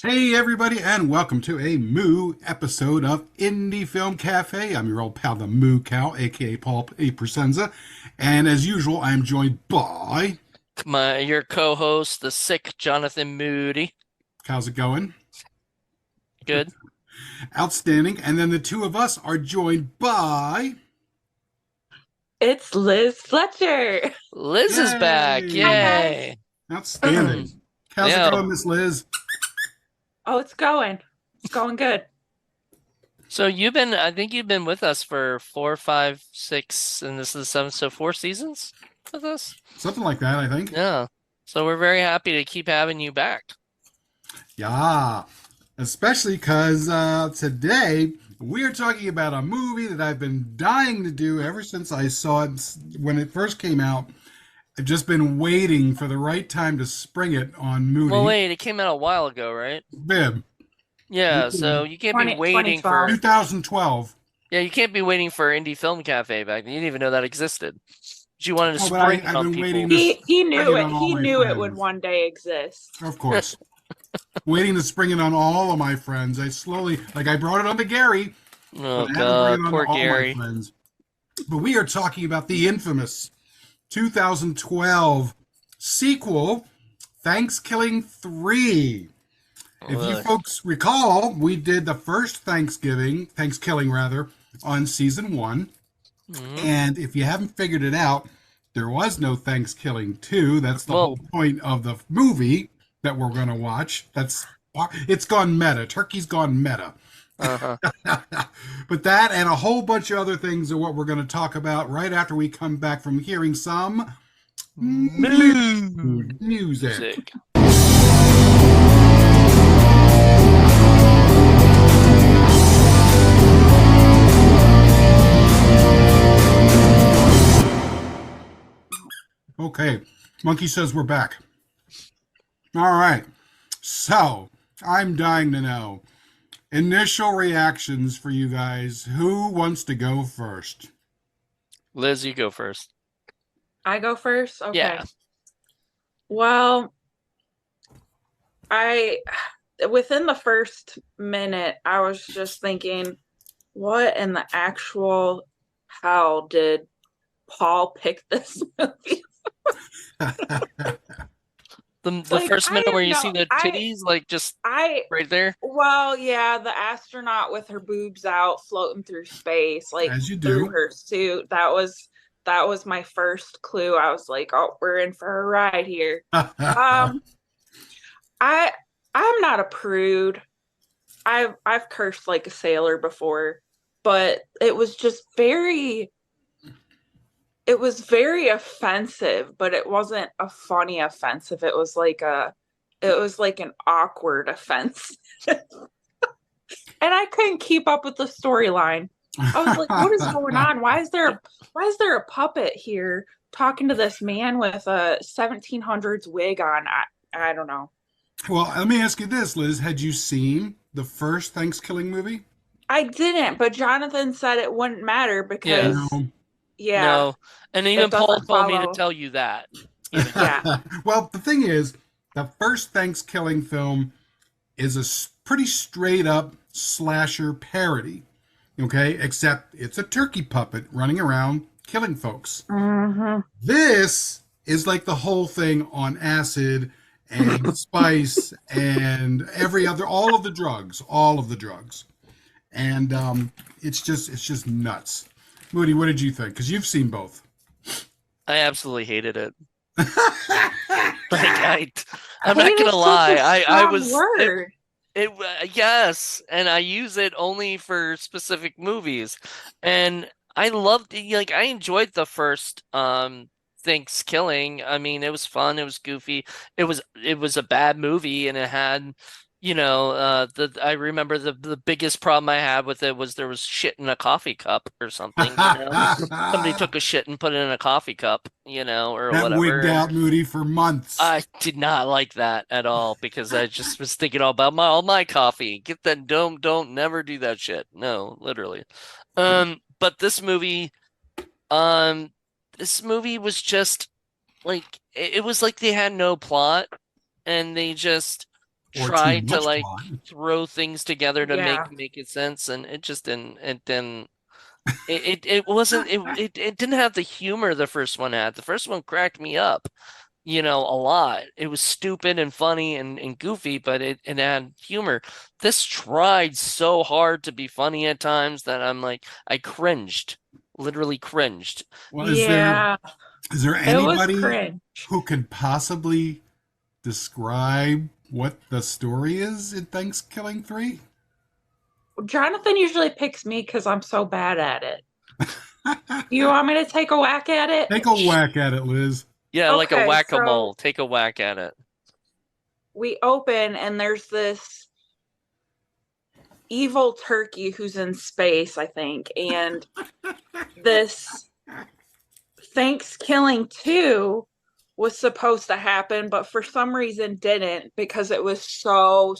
Hey everybody, and welcome to a Moo episode of Indie Film Cafe. I'm your old pal, the Moo Cow, aka Paul A Presenza, and as usual, I'm joined by. Your co-host, the sick Jonathan Moody. How's it going? Good. Outstanding. And then the two of us are joined by. It's Liz Fletcher. Liz is back. Yay! Hi, guys. Yay. Outstanding. How's it Yeah. going, Miss Liz? Oh, it's going. It's going good. So I think you've been with us for 4, 5, 6, and this is the seventh, so 4 seasons with us. Something like that, I think. Yeah. So we're very happy to keep having you back. Yeah. Especially because today we're talking about a movie that I've been dying to do ever since I saw it when it first came out. I've just been waiting for the right time to spring it on Moody. Well, wait, it came out a while ago, right? Bib, Yeah, so you can't be 20 waiting 2012. for 2012. Yeah, you can't be waiting for Indie Film Cafe back then. You didn't even know that existed. But you wanted to Oh, but spring it I've on been people. waiting to He knew Bring it it. on all He my knew it friends. would one day exist. Of course. Waiting to spring it on all of my friends. I slowly, like I brought it on to Gary, Oh but I had to bring God, it on poor to all Gary. my friends. But we are talking about the infamous 2012 sequel, Thankskilling 3. If you Ugh. folks recall, we did the first Thankskilling rather, on season 1. Mhm. And if you haven't figured it out, there was no Thankskilling 2. That's the Well- whole point of the movie that we're going to watch. It's gone meta. Turkey's gone meta. Uh-huh. But that and a whole bunch of other things are what we're going to talk about right after we come back from hearing some Mood music. music. Okay, Monkey says we're back. All right, so I'm dying to know initial reactions for you guys. Who wants to go first? Liz, you go first. I go first? Okay. Yeah. Well, within the first minute, I was just thinking, what in the actual hell did Paul pick this movie? The Like, first I minute where have you no- see the I- titties, like just I right there. Well, yeah, the astronaut with her boobs out floating through space, like As you through do. her suit. That was my first clue. I was like, oh, we're in for a ride here. Um, I'm not a prude. I've cursed like a sailor before, but it was very offensive, but it wasn't a funny offensive. It was like an awkward offense. And I couldn't keep up with the storyline. I was like, what is going on? Why is there a puppet here talking to this man with a 1700s wig on? I don't know. Well, let me ask you this, Liz. Had you seen the first Thankskilling movie? I didn't, but Jonathan said it wouldn't matter because No. yeah, No. And even Paul doesn't told me to follow. tell you that. Yeah. Well, the thing is, the first Thankskilling film is a pretty straight up slasher parody. Okay, except it's a turkey puppet running around killing folks. Mhm. This is like the whole thing on acid and spice and all of the drugs, and it's just nuts. Moody, what did you think? Because you've seen both. I absolutely hated it. I'm not Hate is gonna such a lie. I strong was word. yes, and I use it only for specific movies, and I loved it. Like I enjoyed the first Thanksgiving. I mean, it was fun. It was goofy. It was a bad movie, and it had, I remember the biggest problem I had with it was there was shit in a coffee cup or something. Somebody took a shit and put it in a coffee cup, or That whatever. wigged out Moody for months. I did not like that at all because I just was thinking all about all my coffee. Get that, don't never do that shit. No, literally. But this movie was just like it was like they had no plot and they just or too tried to much like plot. throw things together to Yeah. make it sense, and it just didn't. It wasn't it didn't have the humor the first one had. The first one cracked me up, a lot. It was stupid and funny and goofy, but it had humor. This tried so hard to be funny at times that I'm like, I cringed, literally cringed. Well, Yeah. is there It was anybody cringe. who could possibly describe what the story is in Thanksgiving 3? Jonathan usually picks me because I'm so bad at it. You want me to take a whack at it? Take a whack at it, Liz. Yeah, like a Okay, whack-a-mole. so Take a whack at it. we open and there's this evil turkey who's in space, I think, and this Thankskilling 2 was supposed to happen, but for some reason didn't because it was so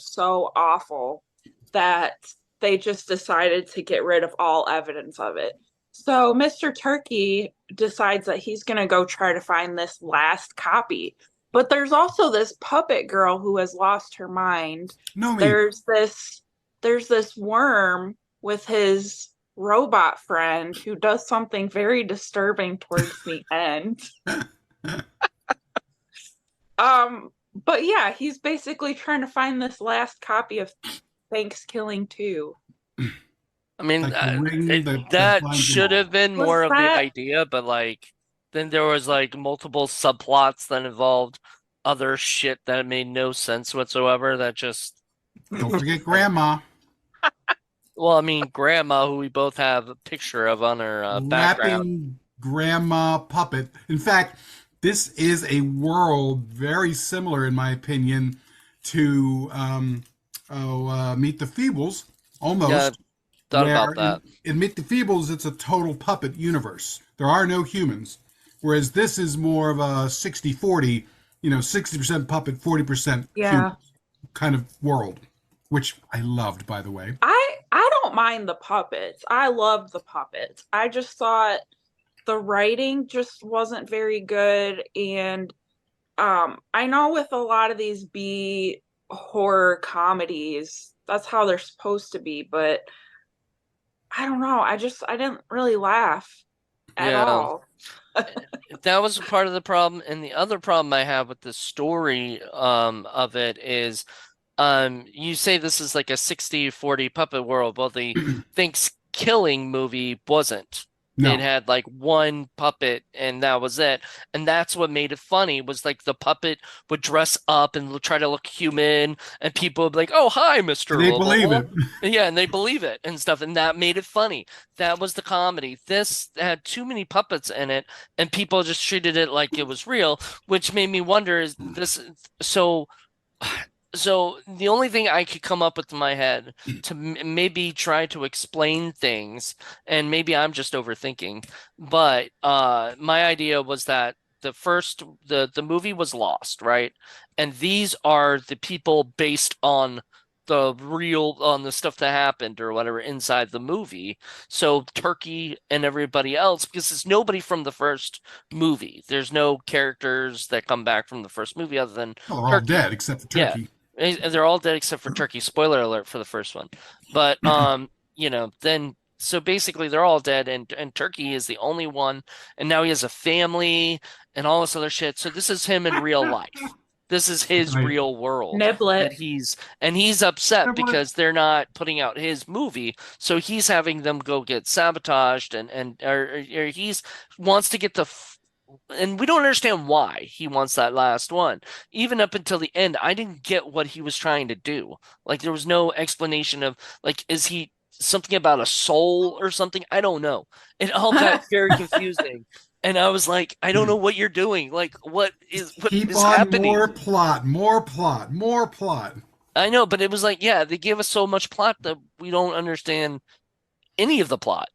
awful that they just decided to get rid of all evidence of it. So Mr. Turkey decides that he's going to go try to find this last copy. But there's also this puppet girl who has lost her mind. No me. There's this worm with his robot friend who does something very disturbing towards the end. But yeah, he's basically trying to find this last copy of Thankskilling 2. I mean, Like the ring that that binds them should all. have been Was more of the that idea, but like then there was like multiple subplots that involved other shit that made no sense whatsoever. That just, Don't forget Grandma well, I mean, Grandma, who we both have a picture of on our background. rapping Grandma puppet. In fact, this is a world very similar, in my opinion, to Meet the Feebles, Yeah, almost. thought Where about that. in Meet the Feebles, it's a total puppet universe. There are no humans. Whereas this is more of a 60-40, 60% puppet, 40% human yeah. kind of world, which I loved, by the way. I don't mind the puppets. I loved the puppets. I just thought the writing just wasn't very good, and I know with a lot of these B horror comedies, that's how they're supposed to be, but I don't know. I didn't really laugh at Yeah, all. that was part of the problem. And the other problem I have with the story of it is you say this is like a 60-40 puppet world. Well, the Thanksgiving movie wasn't. It No, had like one puppet and that was it. And that's what made it funny was like the puppet would dress up and try to look human and people would be like, "Oh, hi, and Mr. they Blah, blah, believe blah." it. Yeah, and they believe it and stuff. And that made it funny. That was the comedy. This had too many puppets in it and people just treated it like it was real, which made me wonder is this so so the only thing I could come up with in my head to maybe try to explain things, and maybe I'm just overthinking, but my idea was that the movie was lost, right? And these are the people based on the stuff that happened or whatever inside the movie. So Turkey and everybody else, because there's nobody from the first movie. There's no characters that come back from the first movie other than Well, they're all Turkey. dead except for Yeah, Turkey. and they're all dead except for Turkey. Spoiler alert for the first one. But then so basically they're all dead and Turkey is the only one and now he has a family and all this other shit. So this is him in real life. This is his Right. real world Niblet. that he's upset because they're not putting out his movie. So he's having them go get sabotaged or he's wants to get and we don't understand why he wants that last one. Even up until the end, I didn't get what he was trying to do. Like there was no explanation of like, is he something about a soul or something? I don't know. It all got very confusing. And I was like, I don't know what you're doing. Like, what Keep is on happening? more plot, more plot, more plot. I know, but it was like, yeah, they give us so much plot that we don't understand any of the plot,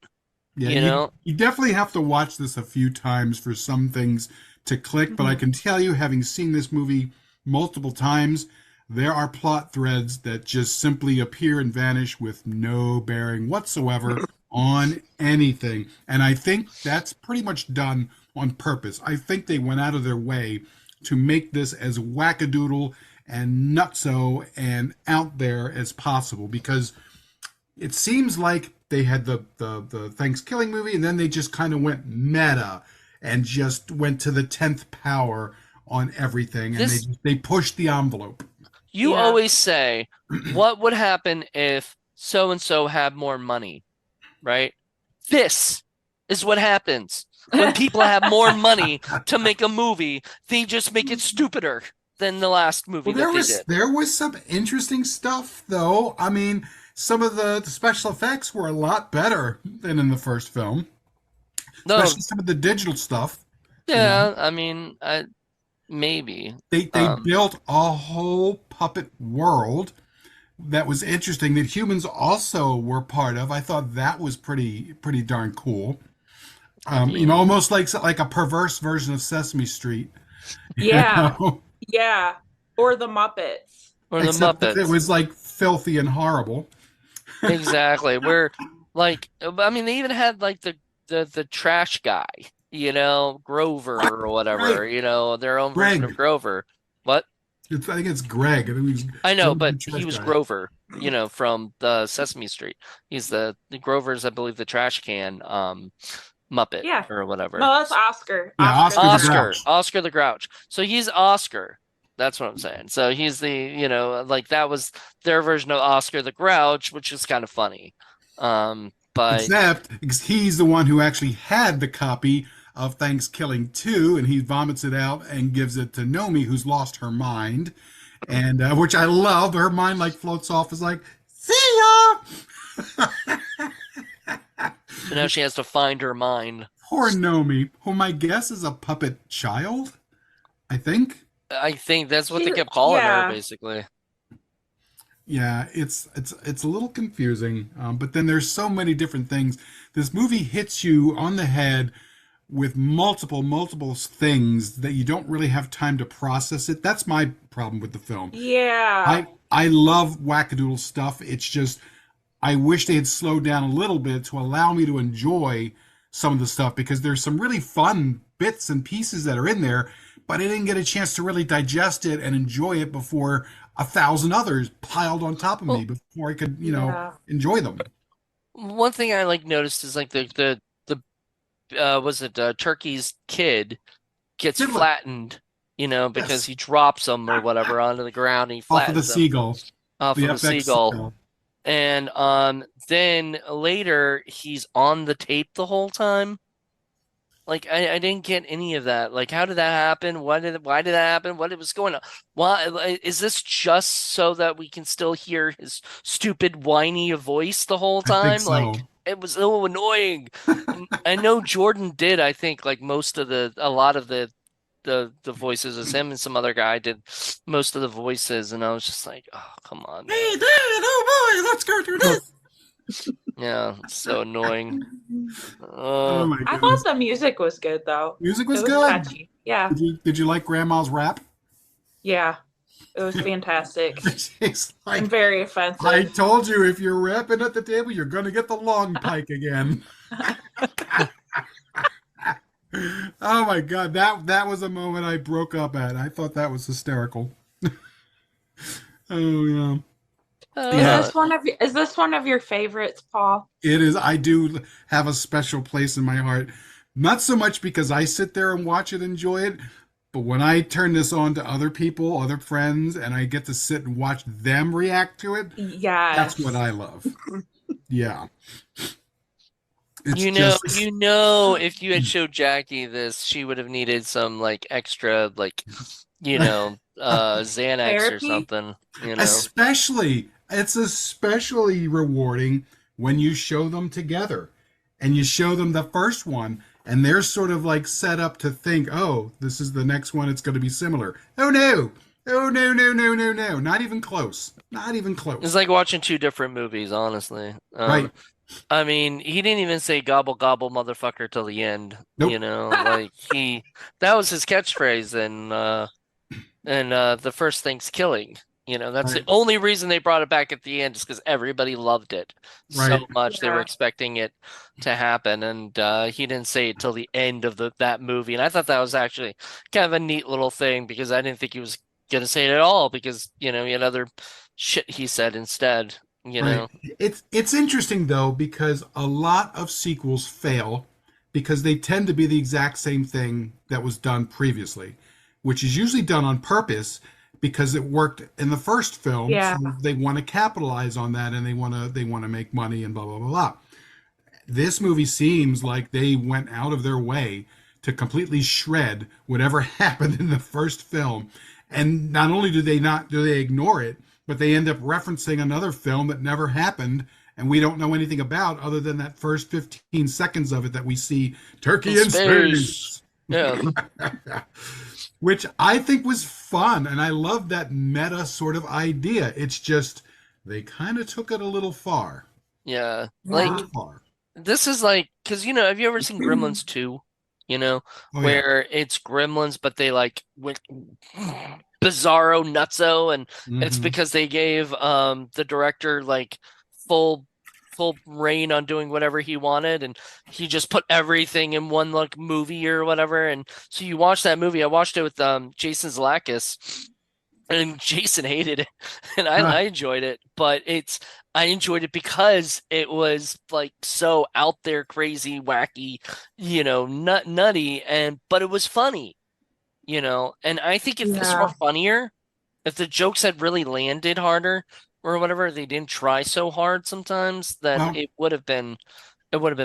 Yeah, you know? you definitely have to watch this a few times for some things to click, but I can tell you, having seen this movie multiple times, there are plot threads that just simply appear and vanish with no bearing whatsoever on anything. And I think that's pretty much done on purpose. I think they went out of their way to make this as wackadoodle and nutso and out there as possible, because it seems like they had the Thankskilling movie, and then they just kind of went meta and just went to the 10th power on everything, and This they pushed the envelope. You Yeah. always say, what would happen if so and so had more money, right? This is what happens when people have more money to make a movie. They just make it stupider than the last movie Well, that they did. there was some interesting stuff, though. I mean, some of the special effects were a lot better than in the first film, No, especially some of the digital stuff. You know, yeah, I mean, maybe. they built a whole puppet world that was interesting that humans also were part of. I thought that was pretty darn cool. I You know, mean, almost like a perverse version of Sesame Street. You Yeah. know? Yeah. Or the Muppets. or the Except that it Muppets. was like filthy and horrible. Exactly. Where like I mean they even had like the trash guy, Grover Right, or whatever, right. their own version of Greg. Grover. What? I think it's Greg. I think he's I know, Greg the but he trash was guy. Grover, from the Sesame Street. He's the Grover's, I believe, the trash can Muppet Yeah. or whatever. No, that's Oscar. Yeah, Oscar the Grouch. Oscar the Grouch. So he's Oscar. That's what I'm saying. So he's like that was their version of Oscar the Grouch, which is kind of funny. But Except he's the one who actually had the copy of Thanksgiving 2, and he vomits it out and gives it to Nomi, who's lost her mind, and which I love. Her mind like floats off, is like, see ya. so now she has to find her mind. Poor Nomi, whom I guess is a puppet child. I think. I think that's what they She- kept calling her, yeah. basically. Yeah, it's a little confusing, but then there's so many different things. This movie hits you on the head with multiple things that you don't really have time to process it. That's my problem with the film. Yeah. I love wackadoodle stuff. It's just I wish they had slowed down a little bit to allow me to enjoy some of the stuff, because there's some really fun bits and pieces that are in there, but I didn't get a chance to really digest it and enjoy it before 1,000 others piled on top of me before I could, Yeah. enjoy them. One thing I noticed is like the was it Turkey's kid gets Fiddler. flattened, because Yes. he drops them or whatever onto the ground and he Off of the flattens them seagull. off The of the FX seagull. seagull. And then later he's on the tape the whole time. Like I didn't get any of that. Like how did that happen? Why did that happen? What was going on? Why is this just so that we can still hear his stupid whiny voice the whole I think time? so. Like it was so annoying. And I know Jordan did, I think, like a lot of the voices as him and some other guy did most of the voices, and I was just like, oh, come on, man. Hey, Dad, oh boy, let's go do this. Yeah, so annoying. Oh my I goodness. thought the music was good though. Music It was was good. catchy. Yeah. Did you like Grandma's rap? Yeah. It was fantastic. She's like, And very offensive. I told you, if you're rapping at the table, you're going to get the long pike again. Oh my God, that was a moment I broke up at. I thought that was hysterical. Oh yeah, Yeah. Is this one of your favorites, Paul? it is. I do have a special place in my heart. Not so much because I sit there and watch it, enjoy it, but when I turn this on to other people, other friends, and I get to sit and watch them react to it, Yes. that's what I love. Yeah. It's If you had showed Jackie this, she would have needed some like extra Xanax or Therapy? something, it's especially rewarding when you show them together and you show them the first one and they're sort of like set up to think, oh, this is the next one, it's going to be similar. Oh no, not even close. It's like watching two different movies, honestly. Right. I mean, he didn't even say gobble gobble motherfucker till the end. Nope. That was his catchphrase in the first Thanksgiving. That's the Right. only reason they brought it back at the end, is because everybody loved it so Right. much. They were Yeah. expecting it to happen, and he didn't say it till the end of that movie. And I thought that was actually kind of a neat little thing, because I didn't think he was gonna say it at all because he had other shit he said instead. Right. It's interesting though because a lot of sequels fail because they tend to be the exact same thing that was done previously, which is usually done on purpose because it worked in the first film, Yeah. so they want to capitalize on that and they want to make money and blah blah blah blah. This movie seems like they went out of their way to completely shred whatever happened in the first film. And not only do they ignore it, but they end up referencing another film that never happened and we don't know anything about other than that first 15 seconds of it that we see turkey in space. Yeah. Which I think was fun and I love that meta sort of idea. It's just they kind of took it a little far. Yeah. A Like little far. this is like because have you ever seen Gremlins 2? Oh, yeah. Where it's Gremlins, but they like went bizarro nutso, and it's Mhm. because they gave the director like full reign on doing whatever he wanted, and he just put everything in one like movie or whatever. And so you watch that movie. I watched it with Jason Zalakis, and Jason hated it, and I enjoyed it, but I enjoyed it because it was like so out there, crazy, wacky, nutty, but it was funny, and I think if this were Yeah. funnier, if the jokes had really landed harder or whatever, they didn't try so hard sometimes, then Well, it would have been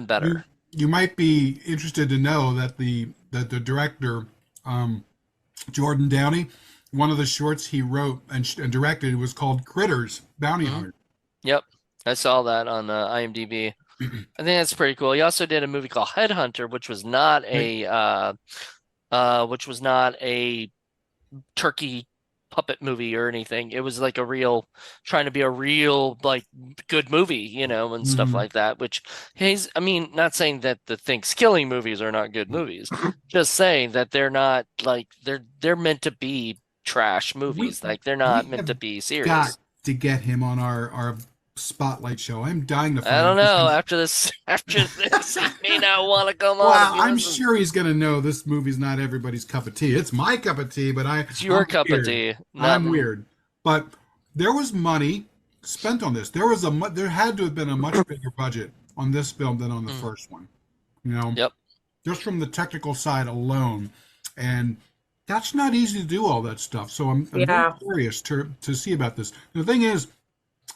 better. you might be interested to know that the director Jordan Downey, one of the shorts he wrote and directed was called Critters Bounty Mhm. Hunter. Yep, I saw that on IMDb. I think that's pretty cool. He also did a movie called Headhunter, which was not Right. a turkey puppet movie or anything. It was like trying to be a real like good movie, and stuff Mhm. like that. Which I mean, not saying that the Thankskilling movies are not good movies, just saying that they're not like they're meant to be trash We movies. Like they're not we meant have to be got serious. to get him on our spotlight show. I'm dying to I find don't him know. because After this, he may not want to come on if well, he I'm listens. sure he's gonna know this movie's not everybody's cup of tea. It's my cup of tea, but It's I'm your cup of weird. tea, not I'm weird. But there was money spent on this. There had to have been a much bigger budget on this film than on the mm, first one. You know, Yep. just from the technical side alone, and that's not easy to do all that stuff. So I'm very Yeah. curious to see about this. The thing is,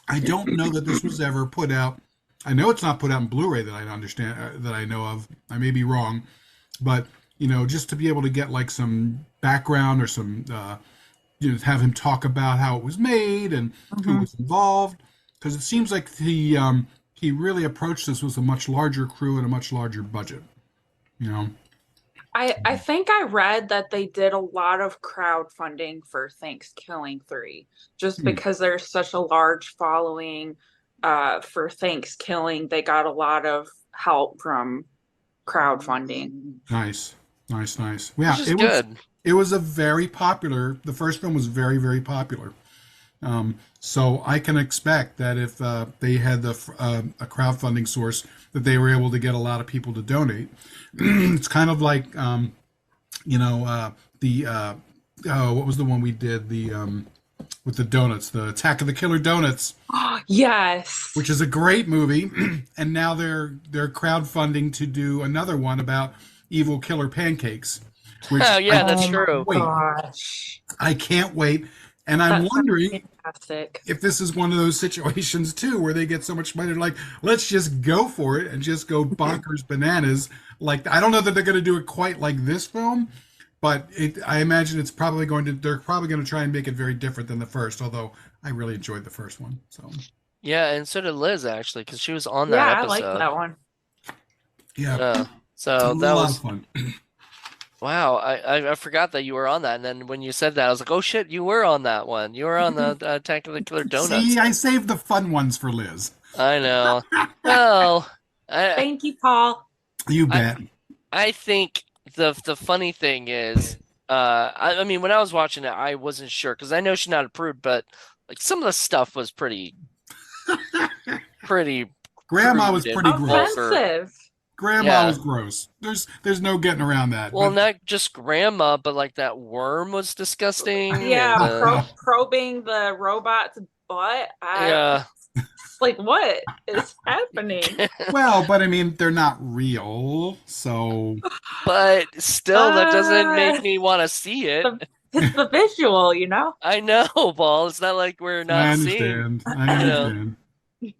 I don't know that this was ever put out. I know it's not put out in Blu-ray that I understand that I know of. I may be wrong, but just to be able to get like some background or some, have him talk about how it was made and who Mhm. was involved, because it seems like he really approached this with a much larger crew and a much larger budget. You know, I think I read that they did a lot of crowdfunding for Thanksgiving 3 just Hmm. because there's such a large following for Thanksgiving. They got a lot of help from crowdfunding. Nice, nice, nice. Which Yeah, is good. it was a very popular. The first film was very very popular. So I can expect that if they had a crowdfunding source, that they were able to get a lot of people to donate. It's kind of like the what was the one we did with the donuts, the Attack of the Killer Donuts, Yes. which is a great movie, and now they're crowdfunding to do another one about evil killer pancakes, which Oh yeah, that's Oh my true. wait, gosh. I can't wait, and I'm That sounds wondering fantastic. if this is one of those situations too where they get so much money, they're like, let's just go for it and just go bonkers bananas. Like, I don't know that they're going to do it quite like this film, but I imagine they're probably going to try and make it very different than the first, although I really enjoyed the first one. So, Yeah, and so did Liz actually, because she was on Yeah, that I like episode. that one. yeah, Yeah. a So that lot of was fun. wow. I forgot that you were on that, and then when you said that, I was like, oh shit, you were on that one. You were on the Attack of the Killer Donuts. See, I saved the fun ones for Liz. I know. Well, I Thank you, Paul. You I bet. I think the funny thing is, I mean, when I was watching it, I wasn't sure because I know she's not approved, but like some of the stuff was pretty Grandma was crude and pretty gross. vulgar. Offensive. Grandma Yeah. was gross. There's no getting around that. Well, But not just grandma, but like that worm was disgusting, and Yeah, the probing the robot's butt. yeah. It's like, what is happening? well, I mean, they're not real, so But still, that doesn't make Uh, me want to see it. it's the visual, you know? I know, Paul. It's not like we're I not seeing, understand. I you know. understand.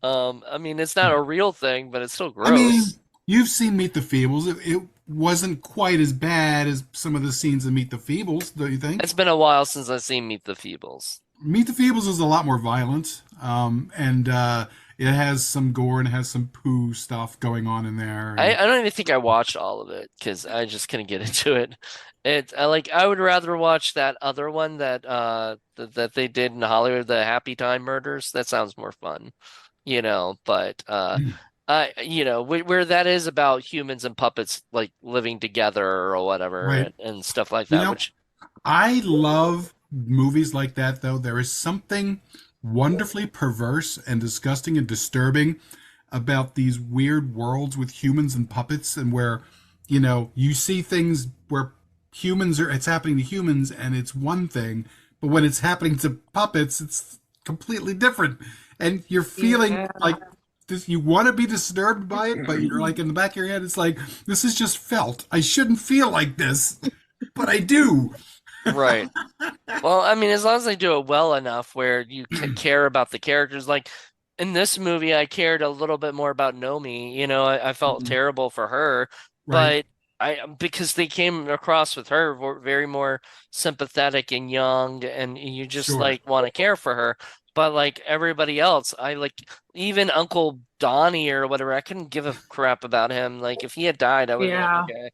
I mean, it's not a real thing, but it's still I mean, gross. you've seen Meet the Feebles. It wasn't quite as bad as some of the scenes in Meet the Feebles, don't you think? It's been a while since I've seen Meet the Feebles. Meet the Feebles is a lot more violent, and it has some gore and it has some poo stuff going on in there. I, And I don't even think I watched all of it because I just couldn't get into it. I would rather watch that other one that they did in Hollywood, the Happy Time Murders. That sounds more fun, but where that is about humans and puppets like living together or whatever right, and stuff like you that, know, which I love movies like that. Though there is something wonderfully perverse and disgusting and disturbing about these weird worlds with humans and puppets, and where you see things where it's happening to humans and it's one thing, but when it's happening to puppets it's completely different, and you're feeling Yeah. like this, you want to be disturbed by it, but you're like, in the back of your head it's like, this is just felt, I shouldn't feel like this, but I do. right. Well, I mean, as long as they do it well enough where you care about the characters, like in this movie, I cared a little bit more about Nomi. I felt Mhm. terrible for her, Right, but because they came across with her very more sympathetic and young, and you just sure. like want to care for her. But like everybody else, I like even Uncle Donnie or whatever, I couldn't give a crap about him. Like if he had died, I would have been like, Yeah. okay,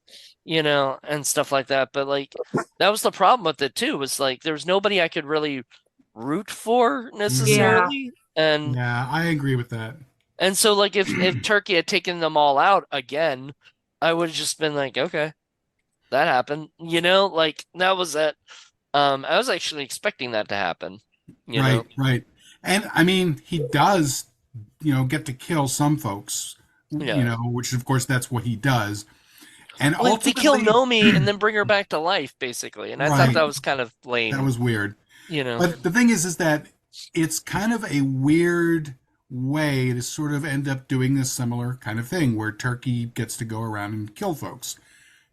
and stuff like that. But like that was the problem with it too, was like there was nobody I could really root for Hmm. Yeah. necessarily. And Yeah, I agree with that. so like if Turkey had taken them all out again, I would have just been like, okay, that happened. Like that was it. I was actually expecting that to happen, you know. Right, right. And I mean, he does, get to kill some folks, Yeah. which of course that's what he does. And Well, they kill ultimately, Nomi and then bring her back to life, basically. And I thought right, that was kind of that lame, was weird. you know. But the thing is that it's kind of a weird way to sort of end up doing a similar kind of thing where Turkey gets to go around and kill folks.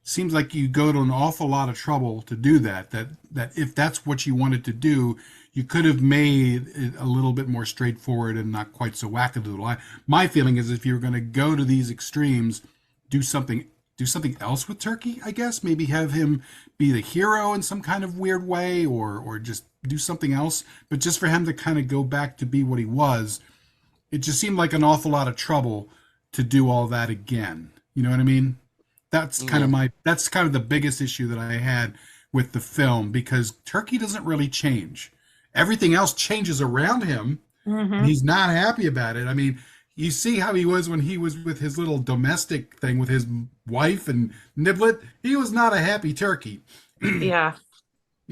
Seems like you go to an awful lot of trouble to do that. That if that's what you wanted to do, you could have made it a little bit more straightforward and not quite so wackadoodle. My feeling is, if you're going to go to these extremes, do something do something else with Turkey. I guess maybe have him be the hero in some kind of weird way, or just do something else. But just for him to kind of go back to be what he was, it just seemed like an awful lot of trouble to do all that again. You know what I mean? Yeah. That's kind of the biggest issue that I had with the film, because Turkey doesn't really change. Everything else changes around him, and Hmm. he's not happy about it. I mean, you see how he was when he was with his little domestic thing with his wife and Niblet. He was not a happy turkey, Yeah.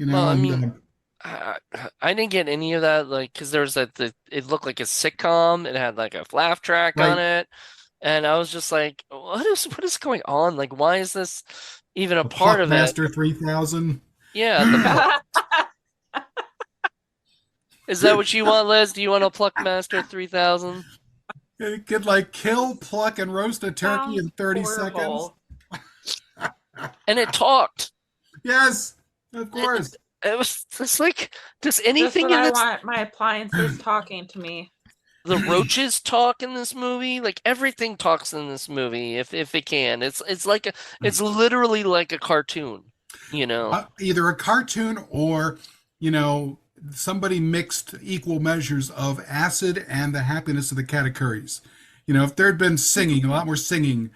Well, I and mean, I, I didn't get any of that, like, because there was it looked like a sitcom. It had like a laugh track on right, it, and I was just like, what is going on? Like, why is this even a the part of it? Pluckmaster 3000. Yeah, is that what you want, Liz? Do you want a Pluck Master 3000? It could like kill, pluck, and roast a turkey Sounds in 30 seconds. horrible. And it talked. Yes, of It, course. it was just like, does Just anything what in I this, want. My appliances talking to me. the roaches talk in this movie? Like everything talks in this movie if it can. It's literally like a cartoon, you know. Either a cartoon or, you know, somebody mixed equal measures of acid and the happiness of the Katakuris. If there had been singing, a lot more singing,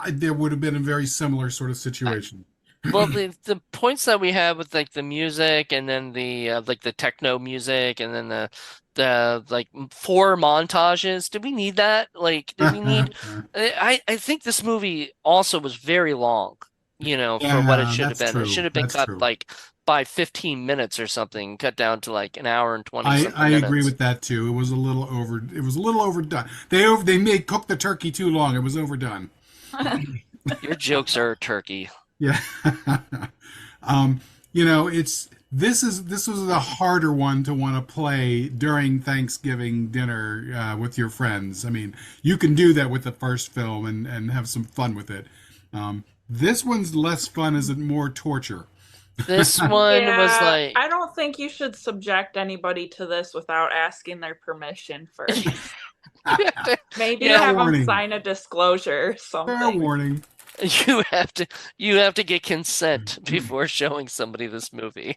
there would have been a very similar sort of situation. Well, the points that we had with like the music and then the like the techno music and then the like four montages. Did we need that? Like, did we need? I think this movie also was very long, for what it Yeah, should have that's been. It should true. have been That's cut true. like by 15 minutes or something, cut down to like an hour and 20 I something agree minutes. with that too. It was a little over. It was a little overdone. They made cook the turkey too long. It was overdone. Your jokes are turkey. Yeah. You know, this was a harder one to want to play during Thanksgiving dinner with your friends. I mean, you can do that with the first film and have some fun with it. This one's less fun, is it more torture? This one was Yeah, like I don't think you should subject anybody to this without asking their permission first. you have to, Maybe yeah, Fair have them warning. sign a disclosure or Fair something. warning. you have to get consent before showing somebody this movie.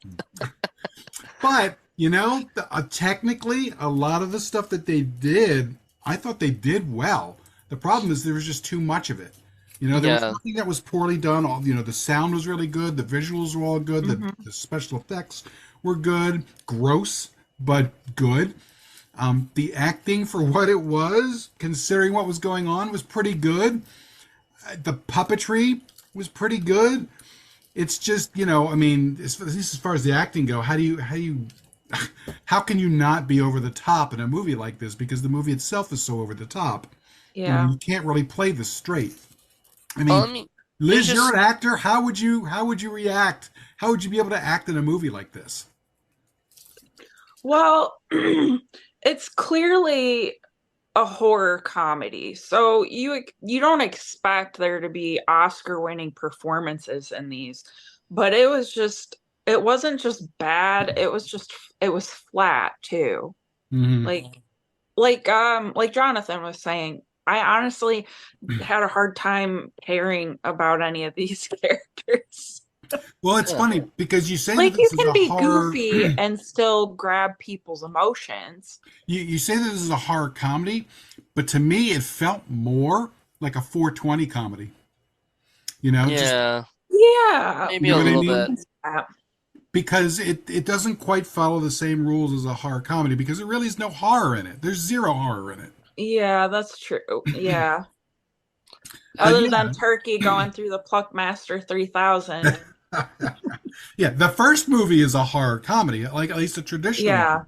But, you know, technically, a lot of the stuff that they did, I thought they did well. The problem is there was just too much of it. You know, there was Yeah. nothing that was poorly done. All, you know, the sound was really good. The visuals were all good. The special effects were good. Gross, but good. The acting for what it was, considering what was going on, was pretty good. The puppetry was pretty good. It's just, you know, I mean, at least as far as the acting go, how can you not be over the top in a movie like this? Because the movie itself is so over the top. You know, Yeah. you can't really play this straight. I Well, I mean, mean, Liz, there's you're just an actor. How would you react? How would you be able to act in a movie like this? Well, it's clearly a horror comedy. So you don't expect there to be Oscar-winning performances in these. But it wasn't just bad, it was flat too. Hmm. Like like Jonathan was saying, I honestly had a hard time caring about any of these characters. Well, it's yeah. funny because you say that Like you this is can a be horror. goofy and still grab people's emotions. You say that this is a horror comedy, but to me, it felt more like a 420 comedy. You know, just Yeah, Yeah. maybe you a know what I little mean? bit. Because it doesn't quite follow the same rules as a horror comedy because there really is no horror in it. There's zero horror in it. Yeah, that's true. Yeah. But Other than Turkey going through the Pluckmaster 3000. yeah, yeah. The first movie is a horror comedy, like at least a traditional one.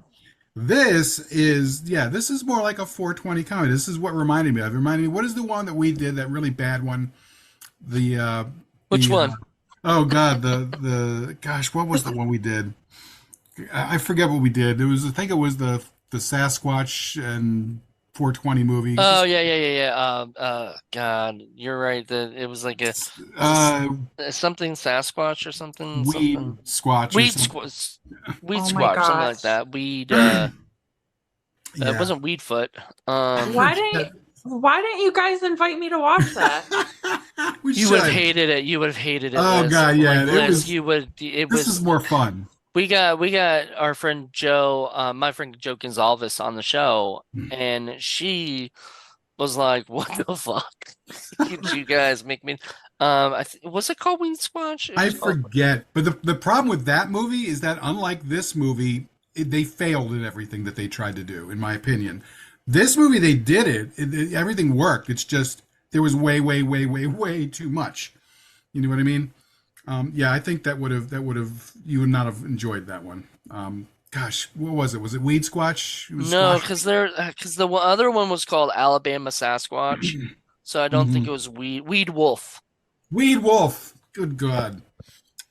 Yeah. This is more like a 420 comedy. This is what reminded me of. It reminded me, what is the one that we did, that really bad one? The Which the one? oh god, the gosh, what was the one we did? I forget what we did. It was, I think it was the Sasquatch and 420 movie. Oh yeah. God, you're right. It was like Uh, something Sasquatch or something, Weed something Squatch or weed something. squash, weed Oh my squash, something like gosh. that. Weed. It Yeah. wasn't weed foot. I Why forget. didn't why didn't you guys invite me to watch that? We You would have should. hated it. You would have hated it, Oh Liz. god, yeah. Like It Liz, was. you would. It This is was. more fun. We got our friend Joe, my friend Joe Gonzalez on the show, and she was like, "What the fuck? You guys make me." Was it called Weed Squash? It I was called. forget. But the problem with that movie is that, unlike this movie, they failed in everything that they tried to do, in my opinion. This movie, they did everything worked. It's just there was way too much. You know what I mean? Yeah, I think you would not have enjoyed that one. Gosh, what was it? Was it Weed Squatch? It was No, Squash. because other one was called Alabama Sasquatch, so I don't think Mhm. it was Weed Wolf. Weed Wolf. Good God.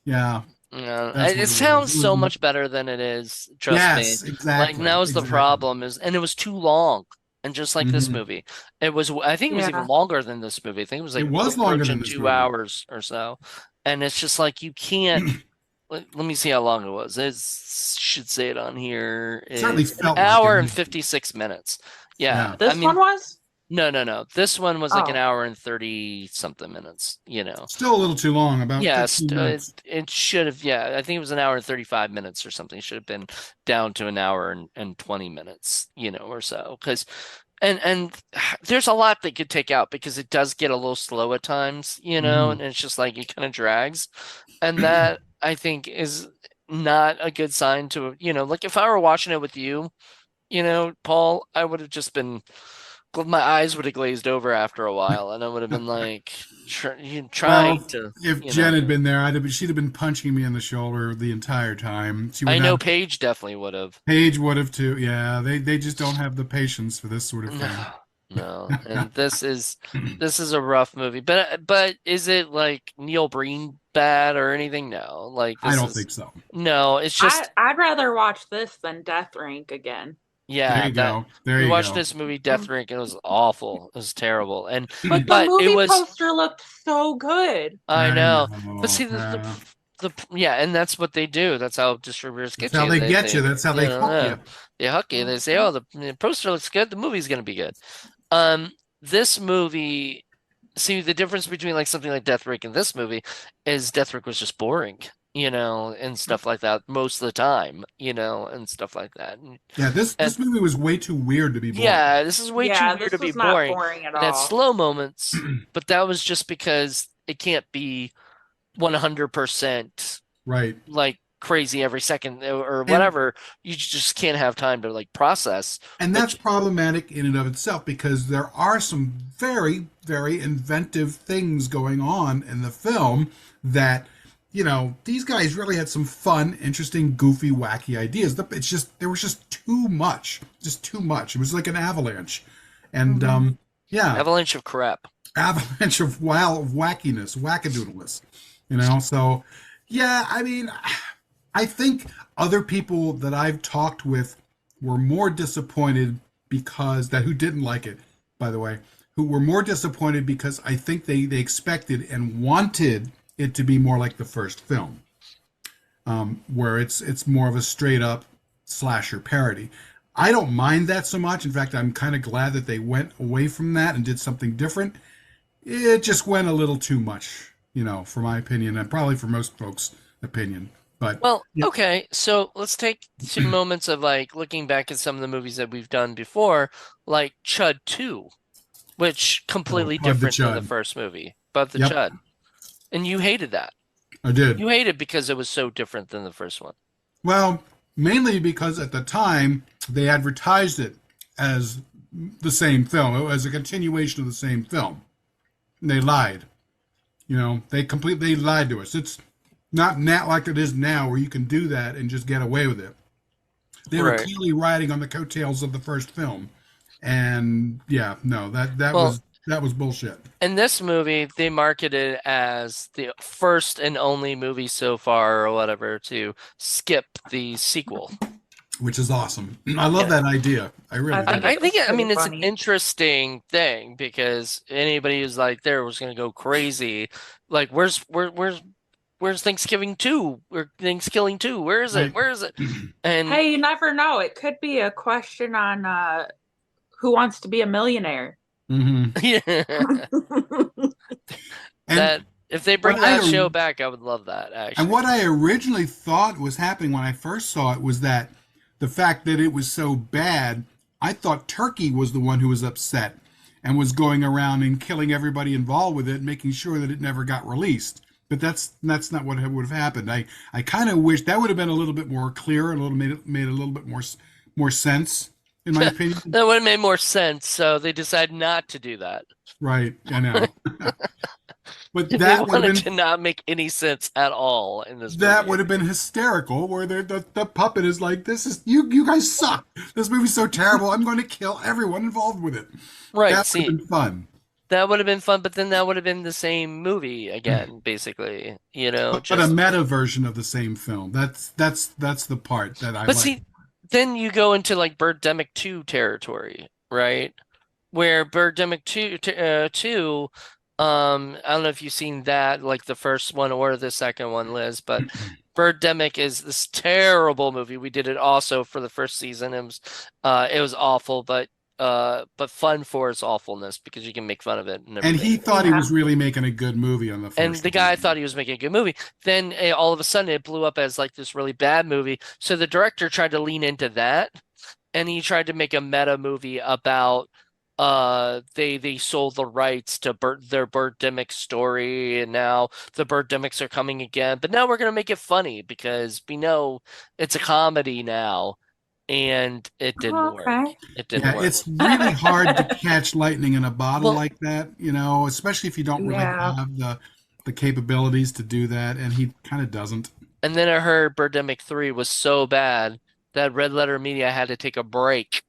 Yeah, Yeah, that's what it it was. sounds It was. so much better than it is. Trust me. Yes, Like exactly, now's the exactly. problem and it was too long. And just like this Hmm. movie, I think it was even Yeah. longer than this movie. I think it was It like was longer than approaching this two movie. hours or so. And it's just like you can't. Let me see how long it was. It should say it on here. Certainly It's an felt like hour it. and 56 minutes. Yeah, Yeah. I This mean, one was? no. This one was like an Oh. hour and 30 something minutes, you know. Still a little too long, about Yes, 15 minutes. it should have. Yeah, I think it was an hour and 35 minutes or something. It should have been down to an hour and 20 minutes, you know, or so. Because and there's a lot that could take out because it does get a little slow at times, you know, Hmm. and it's just like it kind of drags. And that I think is not a good sign to, you know, like if I were watching it with you, you know, Paul, I would have just been, my eyes would have glazed over after a while, and I would have been like trying Well, to, if you Jen know. had been there, she'd have been punching me in the shoulder the entire time. She would I know not. Paige definitely would have. Paige would have too. Yeah, they just don't have the patience for this sort of thing. No. no. And this is a rough movie. But is it like Neil Breen bad or anything? No. Like I this don't is think so. no, it's I just I'd rather watch this than Death Rank again. There yeah, you that go. There we you watched go. this movie Death Rank and it was awful. It was terrible. And But the but it movie was poster looked so good. I I know. But know. see the yeah, and that's what they do. That's how distributors That's get how you. they get you. That's how they hook Yeah, you. they hook you. They say, "Oh, the poster looks good. The movie's gonna be good." Um, this movie, see the difference between like something like Death Rig and this movie is Death Rig was just boring, and stuff like that most of the time, and stuff like that. Yeah, this And this movie was way too weird to be boring. yeah, this is way too Yeah, weird to this be was not boring. boring at It had all. slow moments, but that was just because it can't be 100% Right. like crazy every second or And whatever. You just can't have time to like process. and But that's problematic in and of itself because there are some very, very inventive things going on in the film that, these guys really had some fun, interesting, goofy, wacky ideas. It's just there was just too much. It was like an avalanche, and Mhm. yeah, avalanche of crap. avalanche of wild wackiness, wackadoodleness. So yeah, I mean, I think other people that I've talked with were more disappointed because that who didn't like it, by the way, who were more disappointed because I think they expected and wanted it to be more like the first film, where it's more of a straight up slasher parody. I don't mind that so much. In fact, I'm kind of glad that they went away from that and did something different. It just went a little too much, for my opinion, and probably for most folks' opinion. But Well, yeah, okay, so let's take 2 moments of like looking back at some of the movies that we've done before, like Chud 2, which oh, completely Bud the different than the Chud. first movie, but the Yep, Chud. And you hated that. I did. You hated because it was so different than the first one. Well, mainly because at the time they advertised it as the same film, as a continuation of the same film. And they lied. They completely lied to us. It's not like it is now where you can do that and just get away with it. They were Right. clearly riding on the coattails of the first film. And yeah, no, that Well, was bullshit, in this movie, they marketed it as the first and only movie so far or whatever to skip the sequel. which is awesome. I love Yeah. that idea. I really I think do. I it was think I pretty mean it's an funny. interesting thing because anybody who's like there was gonna go crazy. Like where's Thanksgiving 2? Where Thanksgilling 2? Where is it? Right. Where is it? And Hey, you never know. It could be a question on Who Wants to Be a Millionaire. Hmm. yeah, And that if they what bring I that show back, I would love that and actually. what I originally thought was happening when I first saw it was that the fact that it was so bad, I thought Turkey was the one who was upset and was going around and killing everybody involved with it, making sure that it never got released. But that's not what would have happened. I kind of wish that would have been a little bit more clear, and made a little bit more sense, in my opinion. That would have made more sense. So they decided not to do that. Right, I know. But They wanted to not make any sense at all in this that movie. would have been hysterical, where the puppet is like, "This is you guys suck. This movie's so terrible. I'm going to kill everyone involved with it." Right. That would See, have been fun. that would have been fun, but then that would have been the same movie again, basically. But a meta version of the same film. That's the part that I But like. see, then you go into like Birdemic 2 territory, right? Where Birdemic 2, I don't know if you've seen that, like the first one or the second one, Liz, but Birdemic is this terrible movie. We did it also for the first season. It was awful, but fun for its awfulness because you can make fun of it and And everything. he thought he Yeah. was really making a good movie on the And first the guy one. thought he was making a good movie. Then all of a sudden it blew up as like this really bad movie. So the director tried to lean into that and he tried to make a meta movie about they sold the rights to their Birdemic story and now the Birdemics are coming again. But now we're gonna make it funny because we know it's a comedy now and it didn't work. Okay. It didn't Yeah, work. it's really hard to catch lightning in a bottle Well, like that, especially if you don't really Yeah. have the capabilities to do that, and he kind of doesn't. and then I heard Birdemic 3 was so bad that Red Letter Media had to take a break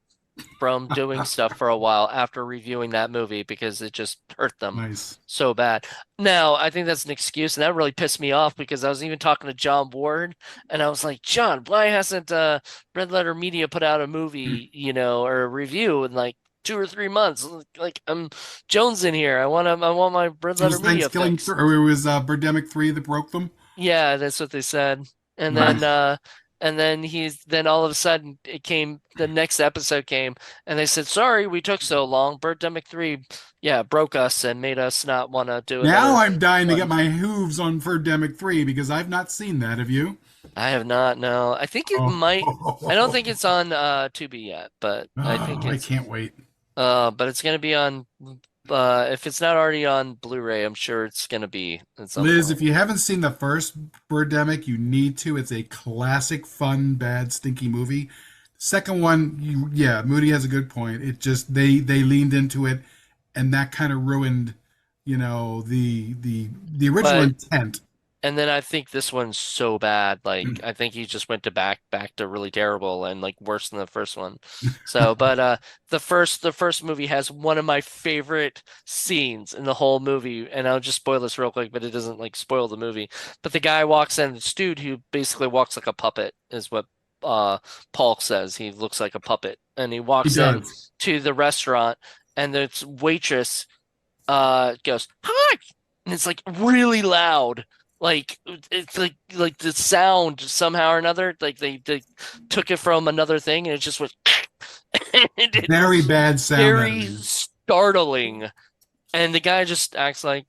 from doing stuff for a while after reviewing that movie because it just hurt them Nice. so bad. Now, I think that's an excuse, and that really pissed me off because I was even talking to John Ward, and I was like, John, why hasn't Red Letter Media put out a movie, or a review in like 2 or 3 months? Like, I'm Jones in here. I want my Red So it Letter was Media Thanksgiving, fix. or it was Birdemic 3 that broke them? Yeah, that's what they said. And then Nice. then all of a sudden the next episode came and they said, "Sorry, we took so long. Birdemic 3, yeah, broke us and made us not want to do Now another I'm dying to get one." my hooves on Birdemic 3 because I've not seen that. Have you? I have not, no. I think it might I don't think Oh, it's on Tubi yet, but I think I can't wait. but it's gonna be on if it's not already on Blu-ray, I'm sure it's gonna be at some Liz, if point. you haven't seen the first Birdemic, you need to. It's a classic, fun, bad, stinky movie. Second one, yeah, Moody has a good point. It just they leaned into it, and that kind of ruined, the original But intent. And then I think this one's so bad. Like I think he just went to back to really terrible and like worse than the first one. So, but the first movie has one of my favorite scenes in the whole movie, and I'll just spoil this real quick, but it doesn't like spoil the movie. But the guy walks in, this dude who basically walks like a puppet is what Paul says. He looks like a puppet, and he He walks in does. to the restaurant, and this waitress goes hi, and it's like really loud, like it's like the sound somehow or another, like they took it from another thing and it just went and it Very was bad sound very editing. startling, and the guy just acts like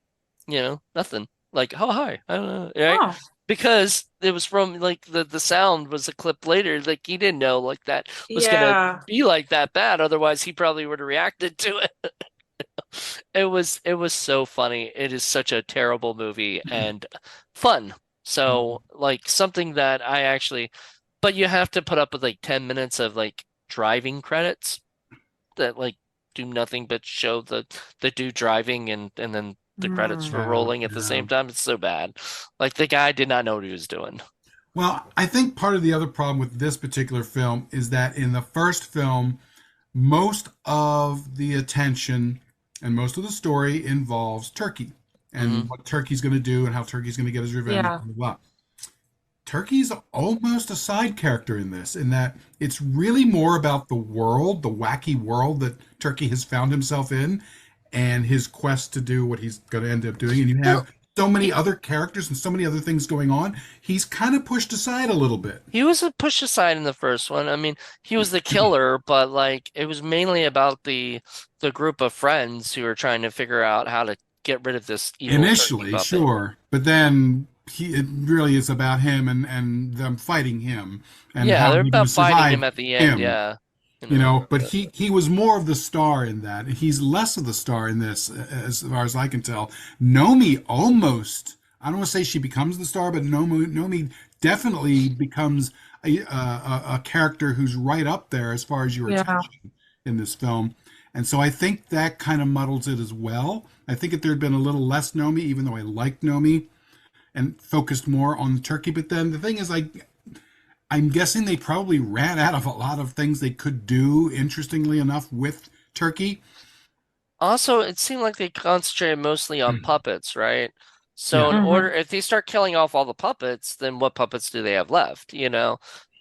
nothing, like oh hi, I don't know, right? Oh, Because it was from like the sound was a clip later, like he didn't know like that was gonna yeah. be like that bad, otherwise he probably would have reacted to it. It was so funny. It is such a terrible movie and fun. So like something that I actually, but you have to put up with like 10 minutes of like driving credits that like do nothing but show the dude driving and then the credits Hmm. were Yeah, rolling at the yeah. same time. It's so bad. Like the guy did not know what he was doing. Well, I think part of the other problem with this particular film is that in the first film, most of the attention and most of the story involves Turkey Hmm. and what Turkey's going to do and how Turkey's going to get his revenge. Yeah. Blah, blah, blah. Turkey's almost a side character in this, in that it's really more about the world, the wacky world that Turkey has found himself in, and his quest to do what he's going to end up doing. And you Well, have so many other characters and so many other things going on. He's kind of pushed aside a little bit. he was a push aside in the first one. I mean, he was the killer, but like it was mainly about the group of friends who were trying to figure out how to get rid of this evil turkey Initially, puppet. sure, but then it really is about him and them fighting him and Yeah, how they're they're going to about fighting survive him at the end, him. yeah. You know, But he was more of the star in that. He's less of the star in this, as far as I can tell. Nomi almost, I don't want to say she becomes the star, but Nomi definitely becomes a character who's right up there as far as your Yeah. attention in this film. And so I think that kind of muddles it as well. I think if there had been a little less Nomi, even though I liked Nomi, and focused more on the turkey. But then the thing is, I'm guessing they probably ran out of a lot of things they could do, interestingly enough, with turkey. also, it seemed like they concentrated mostly on puppets, right? So Yeah. in order, Hmm. if they start killing off all the puppets, then what puppets do they have left?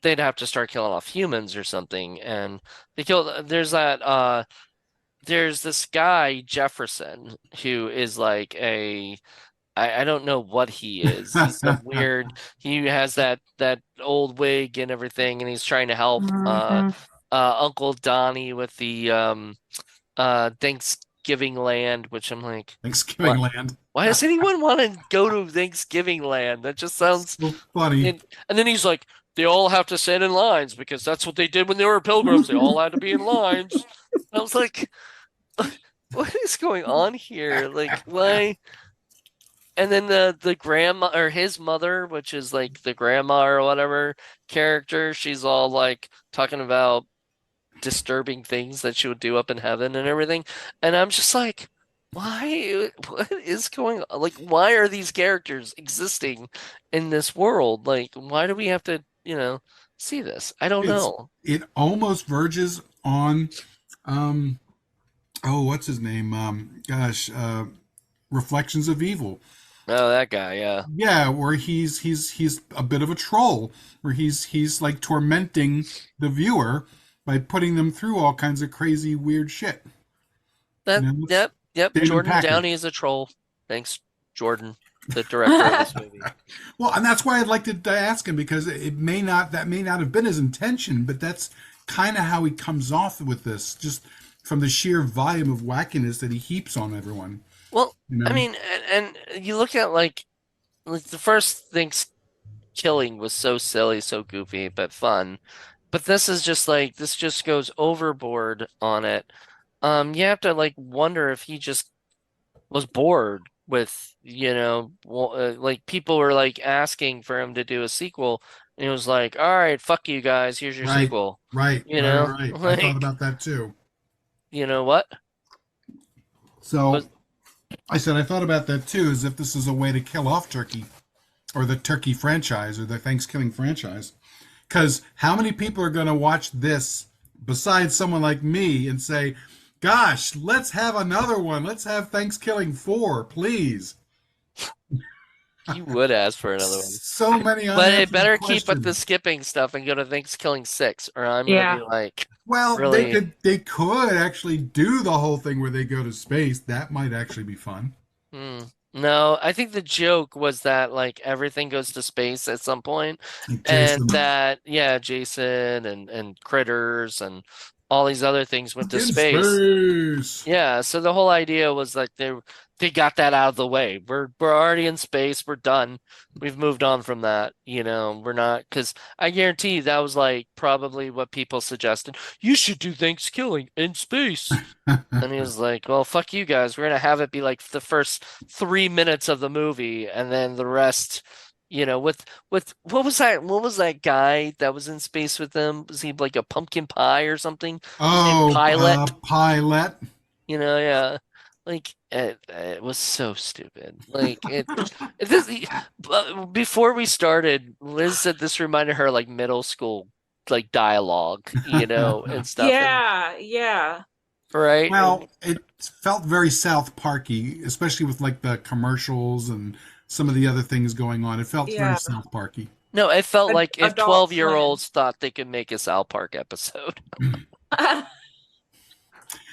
They'd have to start killing off humans or something. And they killed, there's this guy, Jefferson, who is like I don't know what he is. He's some weird, he has that old wig and everything, and he's trying to help Hmm. Uncle Donnie with the Thanksgiving land, which I'm like, Thanksgiving what? land. Why does anyone want to go to Thanksgiving land? That just sounds So funny. and then he's like, they all have to stand in lines because that's what they did when they were pilgrims. They all had to be in lines. And I was like, what is going on here? Like, why? And then the grandma or his mother, which is like the grandma or whatever character, she's all like talking about disturbing things that she would do up in heaven and everything. And I'm just like, why? What is going on? Like, why are these characters existing in this world? Like, why do we have to, see this. I don't It's know. it almost verges on um oh, what's his name? Reflections of Evil. Oh, that guy, yeah. Yeah, where he's a bit of a troll, where he's like tormenting the viewer by putting them through all kinds of crazy weird shit. That It's yep. Damon Jordan Packard. Downey is a troll. Thanks, Jordan, the director of this movie. Well, and that's why I'd like to ask him, because that may not have been his intention, but that's kind of how he comes off with this, just from the sheer volume of wackiness that he heaps on everyone. Well, You I know, mean, and you look at like the first Thanksgiving was so silly, so goofy, but fun. But this is just like this just goes overboard on it. You have to like wonder if he just was bored with, like people were like asking for him to do a sequel, and he was like, "All right, fuck you guys, here's your right, sequel." right, You right, know, right. I thought like, about that too. you know what? So Was I said I thought about that too, as if this is a way to kill off Turkey, or the Turkey franchise, or the Thanksgiving franchise. Because how many people are going to watch this besides someone like me and say, "Gosh, let's have another one. Let's have Thanksgiving 4, please." You would ask for another one. So many But it unanswered better keep with the questions. skipping stuff and go to Thanksgiving 6, or I'm gonna be Yeah. like, Well, really? they could actually do the whole thing where they go to space. That might actually be fun. Hmm. No, I think the joke was that like everything goes to space at some point, Like and Jason that yeah, Jason and Critters and all these other things went to in space. space. Yeah, so the whole idea was like they got that out of the way. We're already in space. We're done. We've moved on from that. We're not because I guarantee that was like probably what people suggested. You should do Thanksgiving in space. And he was like, "Well, fuck you guys. We're gonna have it be like the first 3 minutes of the movie, and then the rest, with what was that guy that was in space with them? Was he like a pumpkin pie or something? His name Oh, Pilot. pilot. Yeah. Like it was so stupid. Like this before we started, Liz said this reminded her like middle school like dialogue, and stuff, and Yeah, yeah. right. Well, it felt very South Parky, especially with like the commercials and some of the other things going on. It felt very Yeah. South Parky. No, it felt like if Adult 12-year-olds thought they could make a South Park episode, Swim.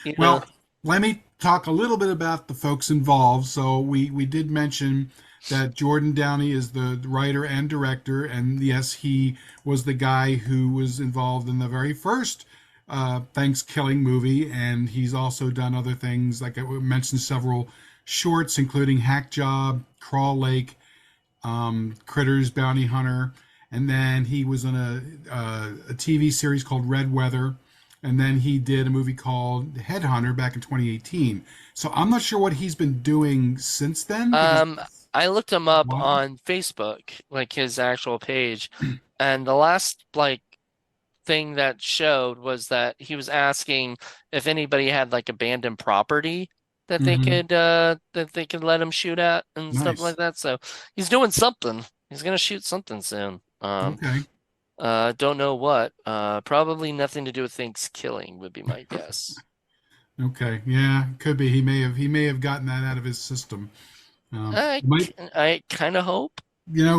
you know? Well, let me talk a little bit about the folks involved. So we did mention that Jordan Downey is the writer and director, and yes, he was the guy who was involved in the very first Thanksgiving movie, and he's also done other things. Like I mentioned, several shorts, including Hack Job, Crawl Lake, Critters, Bounty Hunter, and then he was in a TV series called Red Weather, and then he did a movie called Headhunter back in 2018. So I'm not sure what he's been doing since then, because Um, I looked him up on Facebook, like his actual page, and the last like thing that showed was that he was asking if anybody had like abandoned property Mhm. that they could let him shoot at and stuff Nice. like that. So he's doing something. He's gonna shoot something soon. Okay. Don't know what. Probably nothing to do with Thanksgiving would be my guess. Okay. Yeah, could be. He may have gotten that out of his system. Might I kind of hope.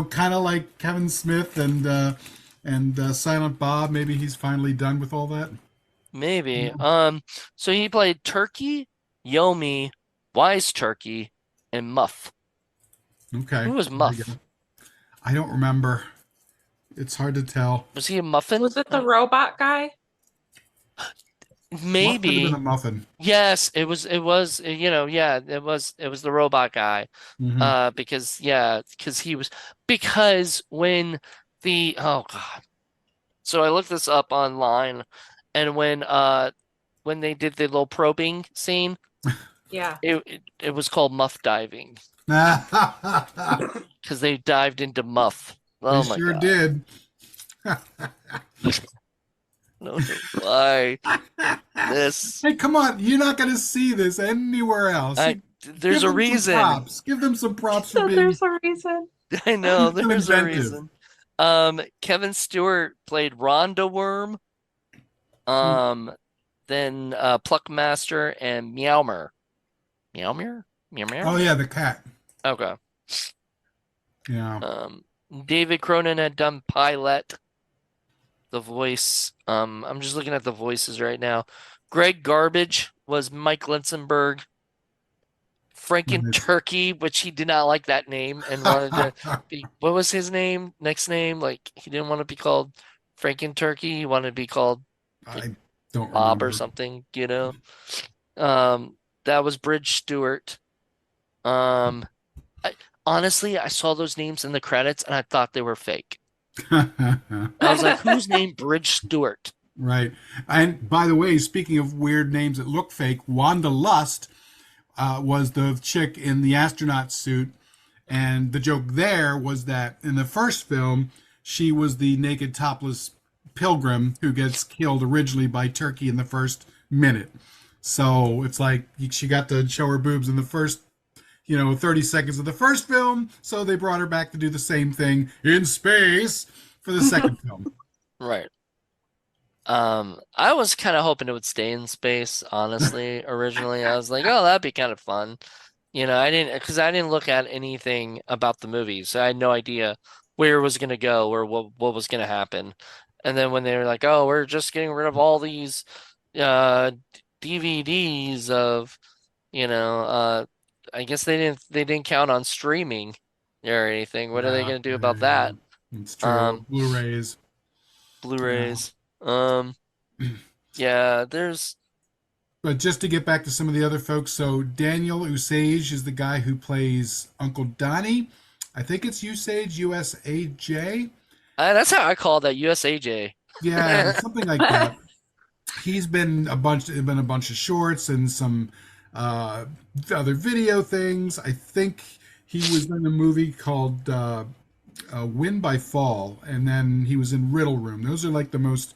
kind of like Kevin Smith and Silent Bob. Maybe he's finally done with all that. Maybe. So he played Turkey, Yomi, Wise Turkey, and Muff. Okay. Who was There you go. Muff? I don't remember. It's hard to tell. Was he a muffin? Was it the robot guy? What could have been a Maybe. muffin? Yes, yeah, it was the robot guy. Hmm. Because when oh God. So I looked this up online, and when they did the little probing scene, Yeah. it was called muff diving They because they dived into muff. Oh my sure God. did. No, why this? Hey, come on. You're not going to see this anywhere else. There's Give a them some reason. props. Give them some props for So being there's a reason. I know some there's a inventive. reason. Kevin Stewart played Rhonda Worm. Um, then Pluckmaster and Meowmer. Meowmer? Meow Oh meow? yeah, the cat. Okay. Yeah. Um, David Cronin had done Pilot, the voice. I'm just looking at the voices right now. Greg Garbage was Mike Linsenberg. Franken Nice. Turkey, which he did not like that name and wanted to be, what was his name? Next name? Like he didn't want to be called Franken Turkey. He wanted to be called like I don't Bob or remember. something, you know? Um, that was Bridge Stewart. Um, I, honestly, I saw those names in the credits and I thought they were fake. I was like, who's named Bridge Stewart? Right. And by the way, speaking of weird names that look fake, Wanda Lust was the chick in the astronaut suit. And the joke there was that in the first film, she was the naked, topless pilgrim who gets killed originally by Turkey in the first minute. So it's like she got to show her boobs in the first, 30 seconds of the first film. So they brought her back to do the same thing in space for the second film. Right. I was kind of hoping it would stay in space, honestly, originally. I was like, oh, that'd be kind of fun. Because I didn't look at anything about the movie, so I had no idea where it was gonna go or what was gonna happen. And then when they were like, oh, we're just getting rid of all these DVDs of, you know, I guess they didn't count on streaming or anything. What are they Yeah, gonna do about yeah, that? it's true. Um, Blu-rays. Yeah. Blu-rays. Um, yeah, there's But just to get back to some of the other folks, so Daniel Usage is the guy who plays Uncle Donnie. I think it's Usage, USAJ. that's how I call that USAJ. Yeah, something like that. He's been a bunch of shorts and some uh, other video things. I think he was in a movie called Win by Fall, and then he was in Riddle Room. Those are like the most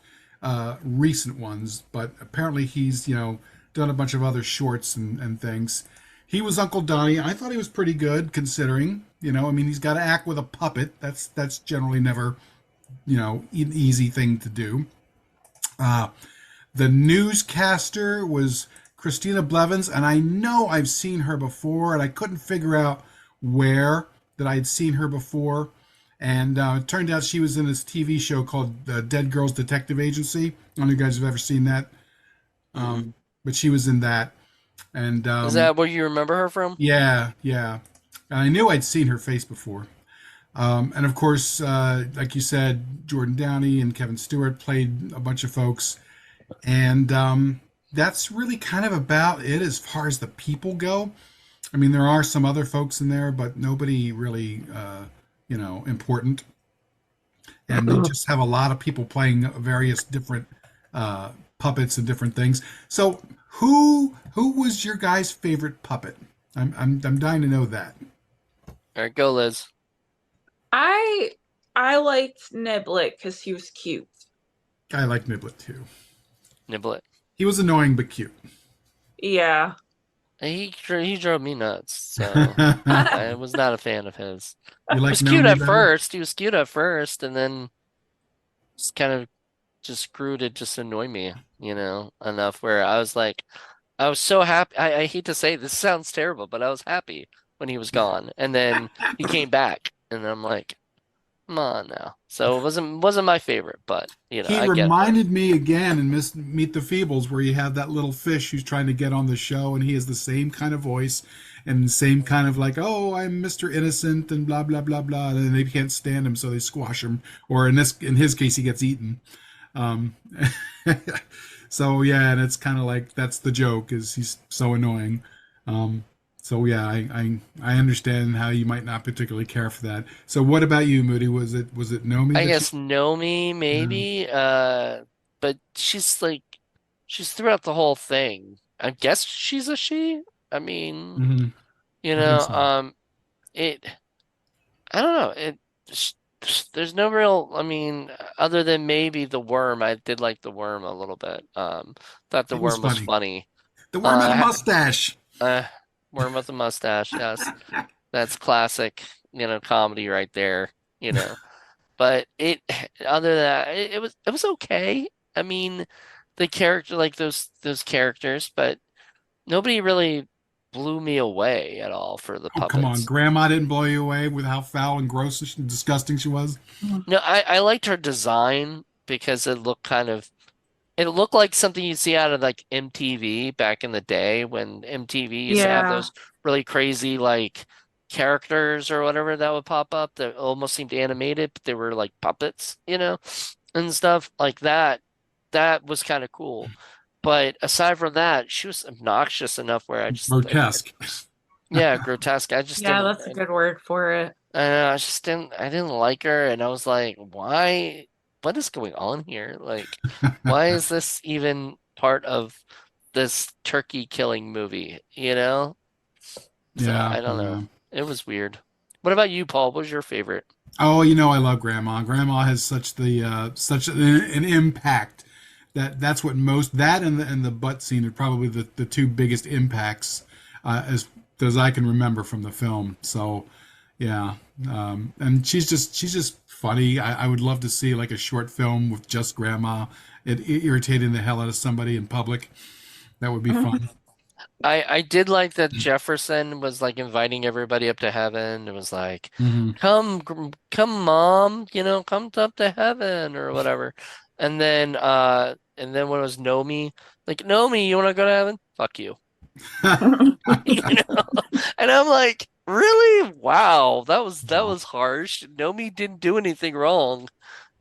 recent ones, but apparently he's done a bunch of other shorts and things. He was Uncle Donnie. I thought he was pretty good considering. I mean, he's got to act with a puppet. That's generally never an easy thing to do. Uh, the newscaster was Christina Blevins, and I know I've seen her before, and I couldn't figure out where that I'd seen her before. And it turned out she was in this TV show called Dead Girls Detective Agency. I don't know if you guys have ever seen that, Mhm. but she was in that. And Is that where you remember her from? yeah, yeah. And I knew I'd seen her face before. And of course, like you said, Jordan Downey and Kevin Stewart played a bunch of folks. And that's really kind of about it as far as the people go. I mean, there are some other folks in there, but nobody really, important. And they just have a lot of people playing various different puppets and different things. So, who was your guy's favorite puppet? I'm dying to know that. All right, go Liz. I I liked Niblet because he was cute. I like Niblet too. Niblet. He was annoying but cute. Yeah. He drove me nuts, so I was not a fan of his. You He like was cute Nomi at better? first. He was cute at first, and then just kind of just grew to just annoy me, enough where I was like, I was so happy. I hate to say this sounds terrible, but I was happy when he was gone, and then he came back, and I'm like, come on now. So it wasn't my favorite, but He I get it. reminded me again in Meet the Feebles, where you have that little fish who's trying to get on the show, and he has the same kind of voice and the same kind of like, "Oh, I'm Mr. Innocent," and blah blah blah blah, and they can't stand him, so they squash him, or in his case, he gets eaten. Um, so yeah, and it's kind of like that's the joke is he's so annoying. Um, so yeah, I understand how you might not particularly care for that. So what about you, Moody? Was it Nomi I that you? guess Nomi No. maybe, but she's throughout the whole thing. I guess she's a she. I mean, Hmm. you I think know, so. it. I don't know. Sh- there's no real. I mean, other than maybe the worm. I did like the worm a little bit. Thought the It was worm was funny. funny. The worm had a Uh, mustache. uh, worm with a mustache. Yes, that's classic. Comedy right there. You know. But it other than that, it was okay. I mean, the character like those characters, but nobody really blew me away at all for the Oh, come on. puppets. Grandma didn't blow you away with how foul and gross and disgusting she was? No, I liked her design because it looked like something you'd see out of like MTV back in the day when MTV used to have Yeah. those really crazy like characters or whatever that would pop up that almost seemed animated, but they were like puppets, and stuff like that. That was kind of cool. But aside from that, she was obnoxious enough where Grotesque. yeah, grotesque. Yeah, that's a good word for it. I didn't like her, and I was like, why? What is going on here? Like, why is this even part of this turkey killing movie? So Yeah, I don't know. yeah. It was weird. What about you, Paul? What was your favorite? Oh, I love Grandma. Grandma has such an impact that's what most that and the butt scene are probably the two biggest impacts as I can remember from the film. So yeah, and she's just funny. I would love to see like a short film with just Grandma. It irritating the hell out of somebody in public. That would be fun. I did like that Jefferson was like inviting everybody up to heaven. It was like, Hmm. come, mom, come up to heaven or whatever. And then when it was Nomi, like, Nomi, you want to go to heaven? Fuck you. You know? And I'm like, really? Wow, that was harsh. Nomi didn't do anything wrong,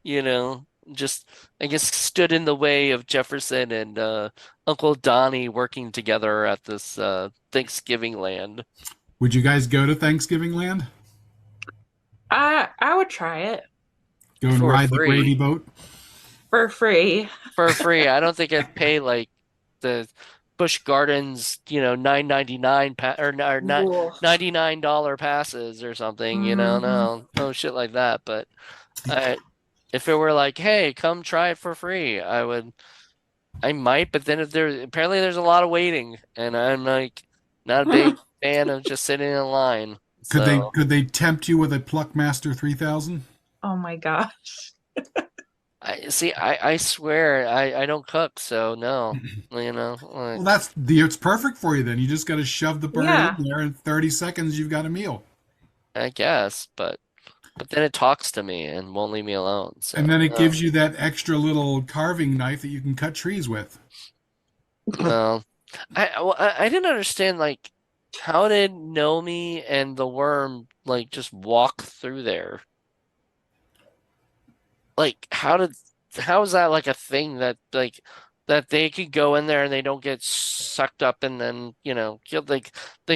you know. Just I guess stood in the way of Jefferson and Uncle Donnie working together at this Thanksgiving land Would you guys go to Thanksgiving Land? I would try it Go and for ride the gravy free. boat? for free. For free. I don't think I'd pay like the Busch Gardens, 9.99 or Ooh. $99 passes or something, Hmm. no shit like that. But I, if it were like, hey, come try it for free, I might. But then if apparently there's a lot of waiting, and I'm like not a big fan of just sitting in line. Could they So could they tempt you with a Pluckmaster 3000? Oh my gosh. I see. I swear I don't cook, so no, Well, like, it's perfect for you then. You just got to shove the bird in Yeah. there. In 30 seconds, you've got a meal. I guess, but then it talks to me and won't leave me alone. So And then it no. gives you that extra little carving knife that you can cut trees with. Well, I didn't understand like how did Nomi and the worm like just walk through there? Like how is that like a thing that they could go in there and they don't get sucked up and then killed like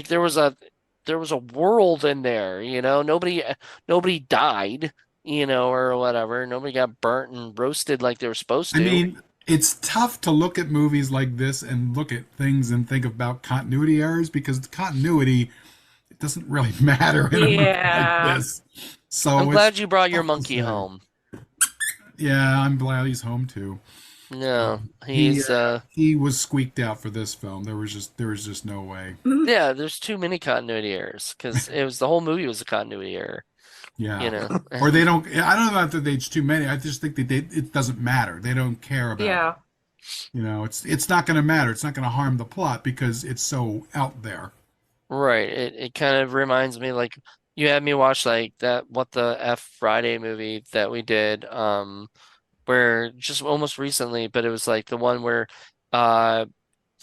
there was a world in there, nobody died, or whatever, nobody got burnt and roasted like they were supposed I to. mean, it's tough to look at movies like this and look at things and think about continuity errors because the continuity it doesn't really matter in a movie like Yeah. this. I'm So it's glad you brought your tough to monkey say. home. Yeah, I'm glad he's home too. No, He he's he was squeaked out for this film. There was just no way. yeah, there's too many continuity errors because it was the whole movie was a continuity error, you Yeah. know. Or they don't. I don't know that there's too many. I just think that it doesn't matter. They don't care about it. Yeah. It's not going to matter. It's not going to harm the plot because it's so out there. Right. It kind of reminds me like you had me watch like that What the F Friday movie that we did, where just almost recently, but it was like the one where uh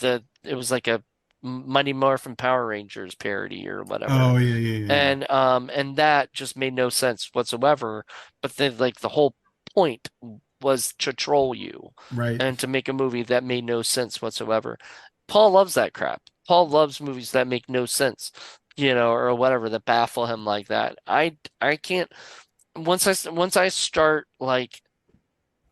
it was like a Mighty Morphin Power Rangers parody or whatever. Oh yeah, yeah, yeah. And that just made no sense whatsoever. But then like the whole point was to troll you Right. and to make a movie that made no sense whatsoever. Paul loves that crap. Paul loves movies that make no sense, or whatever, that baffle him like that. I can't once I start like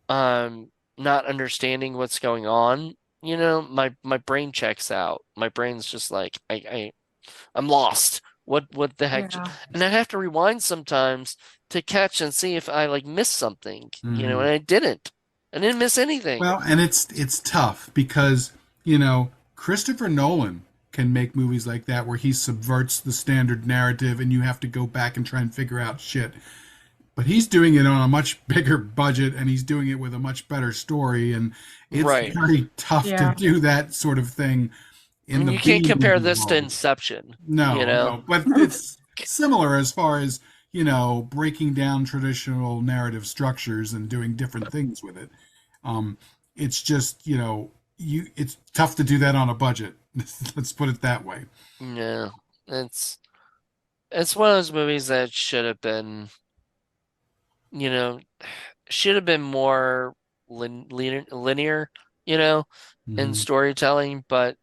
not understanding what's going on, my brain checks out. My brain's just like I'm lost. What the heck? Yeah. And I have to rewind sometimes to catch and see if I like missed something, Hmm. and I didn't. I didn't miss anything. Well, and it's tough because Christopher Nolan can make movies like that where he subverts the standard narrative, and you have to go back and try and figure out shit. but he's doing it on a much bigger budget, and he's doing it with a much better story, and it's Right. very tough to Yeah. do that sort of thing in And the you can't B compare movie this to world. Inception, you No, know? no, but it's similar as far as, breaking down traditional narrative structures and doing different things with it. Um, it's just, it's tough to do that on a budget. Let's put it that way. Yeah. It's it's one of those movies that should have been, you know, should have been more linear, you know, in Mhm. storytelling, but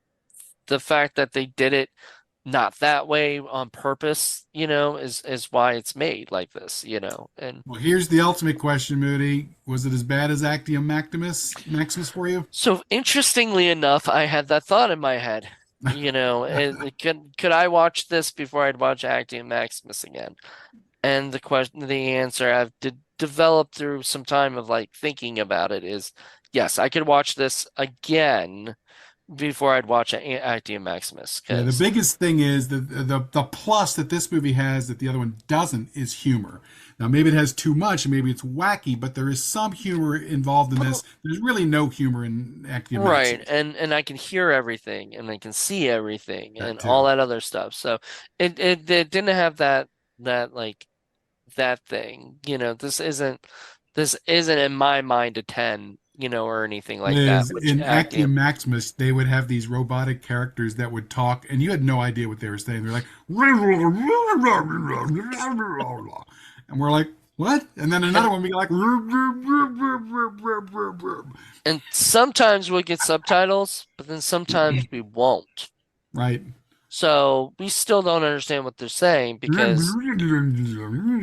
the fact that they did it not that way on purpose, is why it's made like this, And Well, here's the ultimate question, Moody. Was it as bad as Actium Maximus for you? so interestingly enough, I had that thought in my head. Could I watch this before I'd watch Acting Maximus again? And the answer I've developed through some time of like thinking about it is yes, I could watch this again before I'd watch Acting Maximus Yeah, the because biggest thing is the plus that this movie has that the other one doesn't is humor. Now maybe it has too much, maybe it's wacky, but there is some humor involved in this. There's really no humor in Actium right, Maximus. and I can hear everything and I can see everything That and all too. that other stuff. So it didn't have that like that thing. This isn't in my mind a 10, or anything like that, Liz, which in Actium acting Maximus, they would have these robotic characters that would talk, and you had no idea what they were saying. They're like, and we're like, what? And then another and one would be like, and sometimes we'll get subtitles, but then sometimes we won't. right. So we still don't understand what they're saying because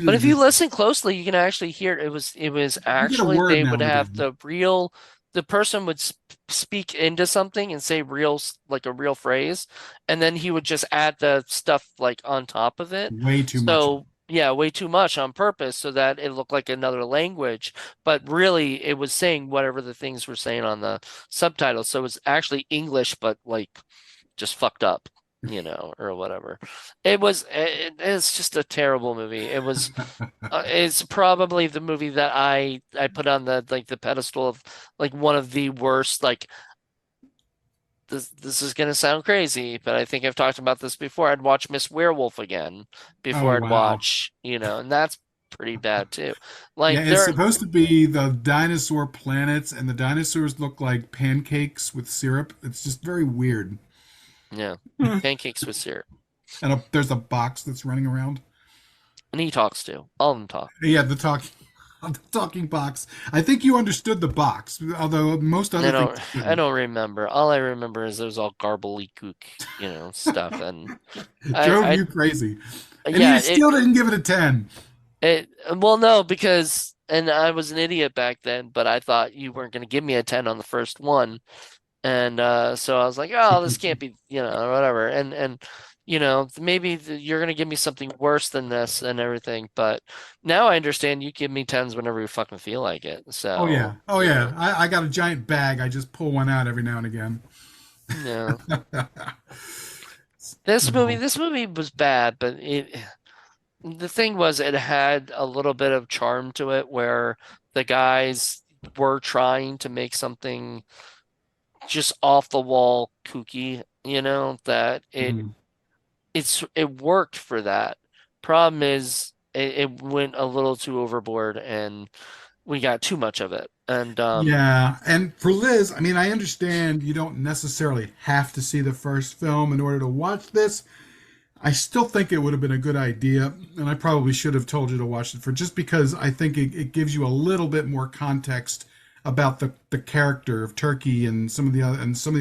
but if you You listen closely, you can actually hear it was get a actually word they now would and have again. the person would speak into something and say like a real phrase, and then he would just add the stuff like on top of it. Way too much. So yeah, way too much on purpose so that it looked like another language, but really it was saying whatever the things were saying on the subtitles. So it's actually English, but like just fucked up, or whatever. It's just a terrible movie. It's probably the movie that I put on the pedestal of like one of the worst. Like this is gonna sound crazy, but I think I've talked about this before. I'd watch Miss Werewolf again Oh, before I'd wow. watch, and that's pretty bad too. Yeah, Like it's there, supposed to be the dinosaur planets, and the dinosaurs look like pancakes with syrup. It's just very weird. yeah, Hmm. pancakes with syrup, And there's a box that's running around. and he talks too. All of them talk. Yeah, the talking box. I think you understood the box, although most I other things don't you I didn't. don't remember. All I remember is it was all garbly-gook, stuff. And It drove I you crazy, and yeah, you still didn't give it a 10. well no, because and I was an idiot back then, but I thought you weren't gonna give me a 10 on the first one. And so I was like, oh, this can't be, whatever. And maybe you're gonna give me something worse than this and everything. But now I understand you give me 10s whenever you fucking feel like it. Oh yeah, So, oh yeah. I got a giant bag. I just pull one out every now and again. yeah. This movie was bad, but the thing was it had a little bit of charm to it where the guys were trying to make something just off the wall kooky, that Mhm. it worked for that. Problem is it went a little too overboard and we got too much of it. And Yeah, and for Liz, I mean, I understand you don't necessarily have to see the first film in order to watch this. I still think it would have been a good idea, and I probably should have told you to watch it for just because I think it gives you a little bit more context about the character of Turkey and some of the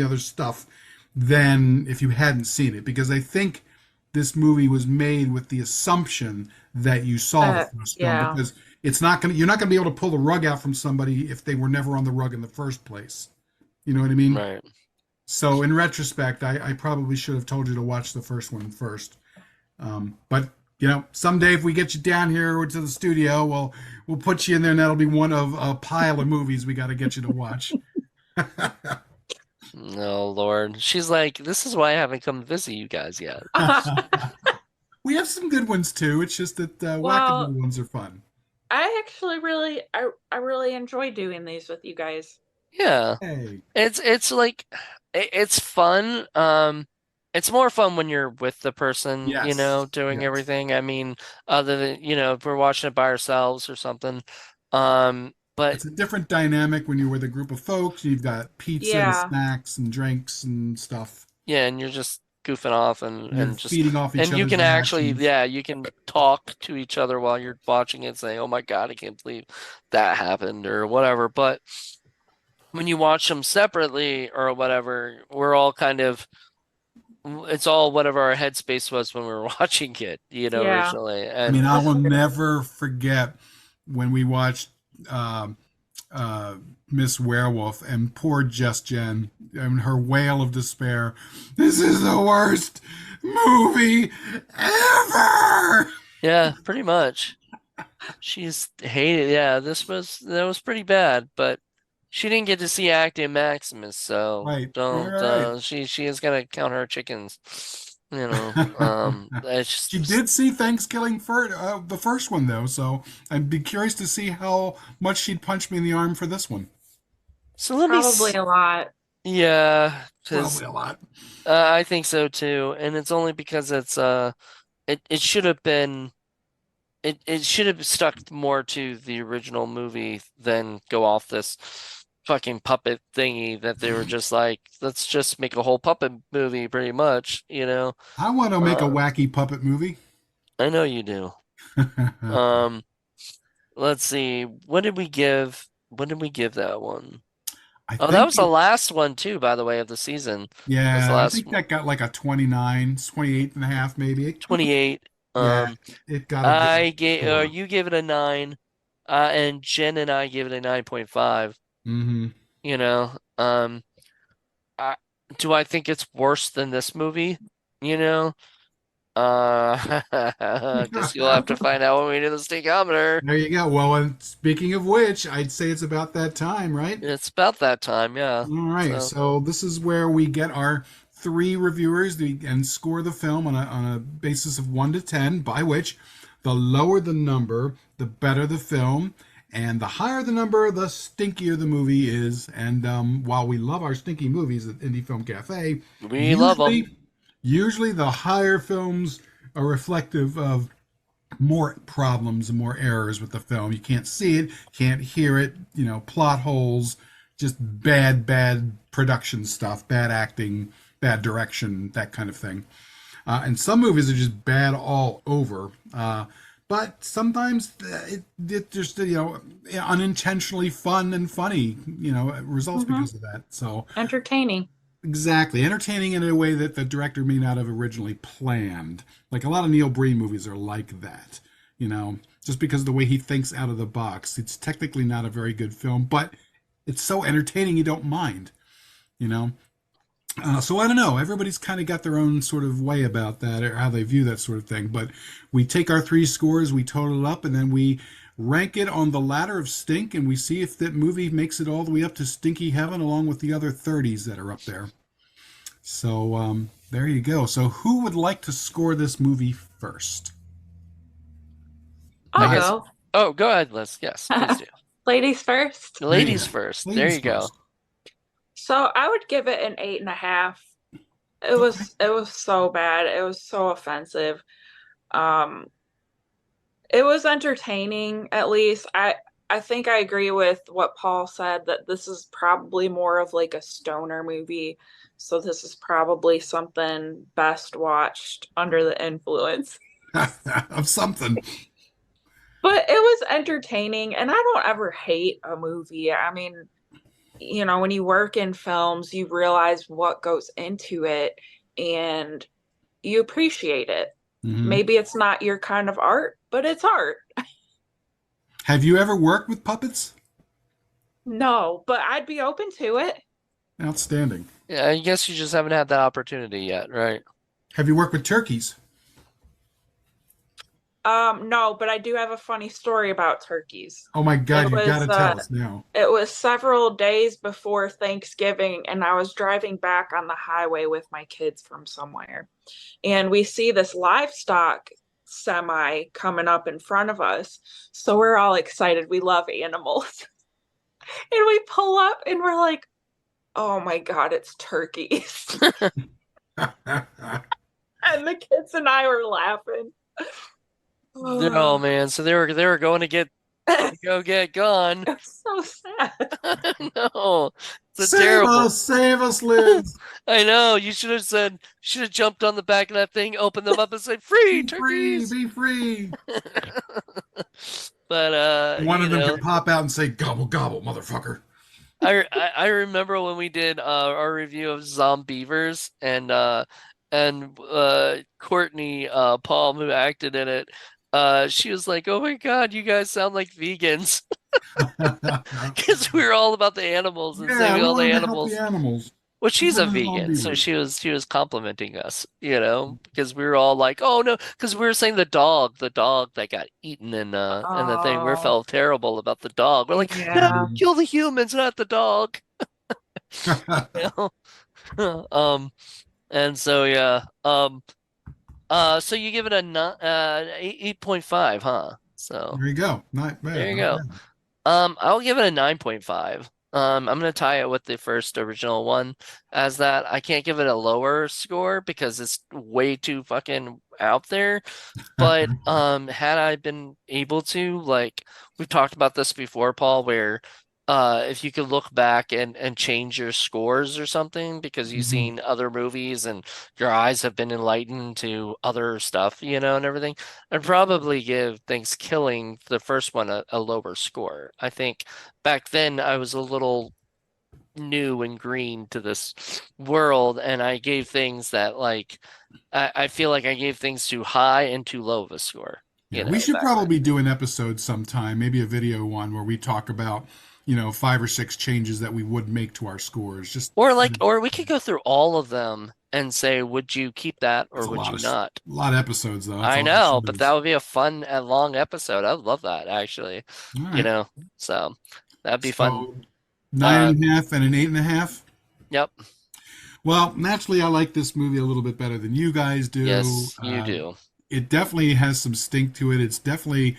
other stuff than if you hadn't seen it. Because I think this movie was made with the assumption that you saw the first film Yeah. because you're not gonna be able to pull the rug out from somebody if they were never on the rug in the first place. You know what I mean? right. So in retrospect, I probably should have told you to watch the first one first. But someday if we get you down here to the studio, we'll put you in there, and that'll be one of a pile of movies we got to get you to watch. Oh Lord. She's like, this is why I haven't come visit you guys yet. We have some good ones too. It's just that Well, wackadoodle ones are fun. I actually I really enjoy doing these with you guys. Yeah. Hey, It's like it's fun. It's more fun when you're with the person, yes, doing yes. everything. I mean, other than, if we're watching it by ourselves or something. But It's a different dynamic when you're with a group of folks. You've got pizza and Yeah. snacks and drinks and stuff. yeah, and you're just goofing off and You're and just feeding off each and you other's can actually, reactions. yeah, you can talk to each other while you're watching it, saying, "Oh my God, I can't believe that happened," or whatever. But when you watch them separately or whatever, we're all kind of it's all whatever our headspace was when we were watching it, Yeah. originally. I mean, And I That's will fair. never forget when we watched um uh, Miss Werewolf and poor Just Jen and her wail of despair. This is the worst movie ever. yeah, pretty much. She's hated. Yeah, that was pretty bad, but she didn't get to see Acting Maximus, so Right. All don't right. she is gonna count her chickens. It's She just did see Thankskilling for the first one though, so I'd be curious to see how much she'd punch me in the arm for this one. so let me Probably a lot. yeah, because Probably a lot. I think so too, and it's only because it should have been. It should have stuck more to the original movie than go off this fucking puppet thingy that they were just like, let's just make a whole puppet movie pretty much. I want to make a Uh, wacky puppet movie. I know you do. Um, let's see. What did we give that one? I Oh, that think was the last one too, by the way, of the season. Was the yeah, I last think one. that got like a 29, 28 and a half maybe. 28. Yeah, Um, it got a good score. you gave it a 9, and Jen and I gave it a 9.5. Hmm. You know, um, I, do I think it's worse than this movie? You know, guess you'll have to find out when we do the steakometer. There you go. Well, and speaking of which, I'd say it's about that time, right? It's about that time, yeah. All right. So So this is where we get our three reviewers and score the film on a basis of 1 to 10, by which the lower the number, the better the film, and the higher the number, the stinkier the movie is. And while we love our stinky movies at Indie Film Cafe, we love them. usually usually the higher films are reflective of more problems and more errors with the film. You can't see it, can't hear it, plot holes, just bad production stuff, bad acting, bad direction, that kind of thing. And some movies are just bad all over. But sometimes it just, unintentionally fun and funny, results Hmm. because of that. So Entertaining. exactly. Entertaining in a way that the director may not have originally planned. Like a lot of Neil Breen movies are like that, just because of the way he thinks out of the box. It's technically not a very good film, but it's so entertaining you don't mind, you know? So I don't know. Everybody's kind of got their own sort of way about that or how they view that sort of thing. But we take our three scores, we total it up, and then we rank it on the ladder of stink, and we see if that movie makes it all the way up to stinky heaven along with the other 30s that are up there. So there you go. So who would like to score this movie first? I I'll Not guess. go. Oh, go ahead, Liz. Yes, please do. Ladies first. there you Ladies go. first. There Ladies you go. first. So I would give it an 8.5. Okay. It was so bad. It was so offensive. Um, it was entertaining, at least. I think I agree with what Paul said that this is probably more of like a stoner movie. So this is probably something best watched under the influence. Of something. But it was entertaining, and I don't ever hate a movie. I mean, when you work in films, you realize what goes into it and you appreciate it. Hmm. Maybe it's not your kind of art, but it's art. Have you ever worked with puppets? No, but I'd be open to it. Outstanding. Yeah, I guess you just haven't had that opportunity yet, right? Have you worked with turkeys? No, but I do have a funny story about turkeys. Oh my It God, you got was to tell us now. it was several days before Thanksgiving, and I was driving back on the highway with my kids from somewhere. And we see this livestock semi coming up in front of us. So we're all excited. We love animals. And we pull up and we're like, oh my God, it's turkeys. And the kids and I were laughing. Oh man, so they were going to get gone. It's so sad. No, it's a Save terrible. us, Liz. I know. You should have jumped on the back of that thing, opened them up, and said, "Free Be free, turkeys." be free. But One of them could pop out and say, "Gobble, gobble, motherfucker." I remember when we did our review of Zombievers and Courtney Palm, who acted in it, she was like, "Oh my God, you guys sound like vegans," because we were all about the animals and Yeah, saving we all the wanted to help the animals. animals. Well, she's a One of the vegan, so beavers. she was complimenting us, because we were all like, "Oh no," because we were saying the dog that got eaten in the thing. We Oh, felt terrible about the dog. We're like, "No, yeah. kill the humans, not the dog." You know? And so yeah, so you give it a 8.5, huh? So There you go. Not there bad, you not go. bad. I'll give it a 9.5. I'm gonna tie it with the first original one as that. I can't give it a lower score because it's way too fucking out there. But had I been able to, like we've talked about this before, Paul, where if you could look back and change your scores or something because you've Mhm. seen other movies and your eyes have been enlightened to other stuff, and everything, I'd probably give Thankskilling, the first one, a lower score. I think back then I was a little new and green to this world, and I gave things that like I feel like I gave things too high and too low of a score, Yeah, we should back then. probably do an episode sometime, maybe a video one where we talk about, 5 or 6 changes that we would make to our scores. Just Or we could go through all of them and say, would you keep that that's or would you a not? lot of episodes though. That's a I lot of know, but that shows. would be a fun and long episode. I would love that actually, All you right. know. So that'd be fun. So nine Uh, and a half and an 8.5. yep. Well, naturally, I like this movie a little bit better than you guys do. Yes, you do. It definitely has some stink to it. It's definitely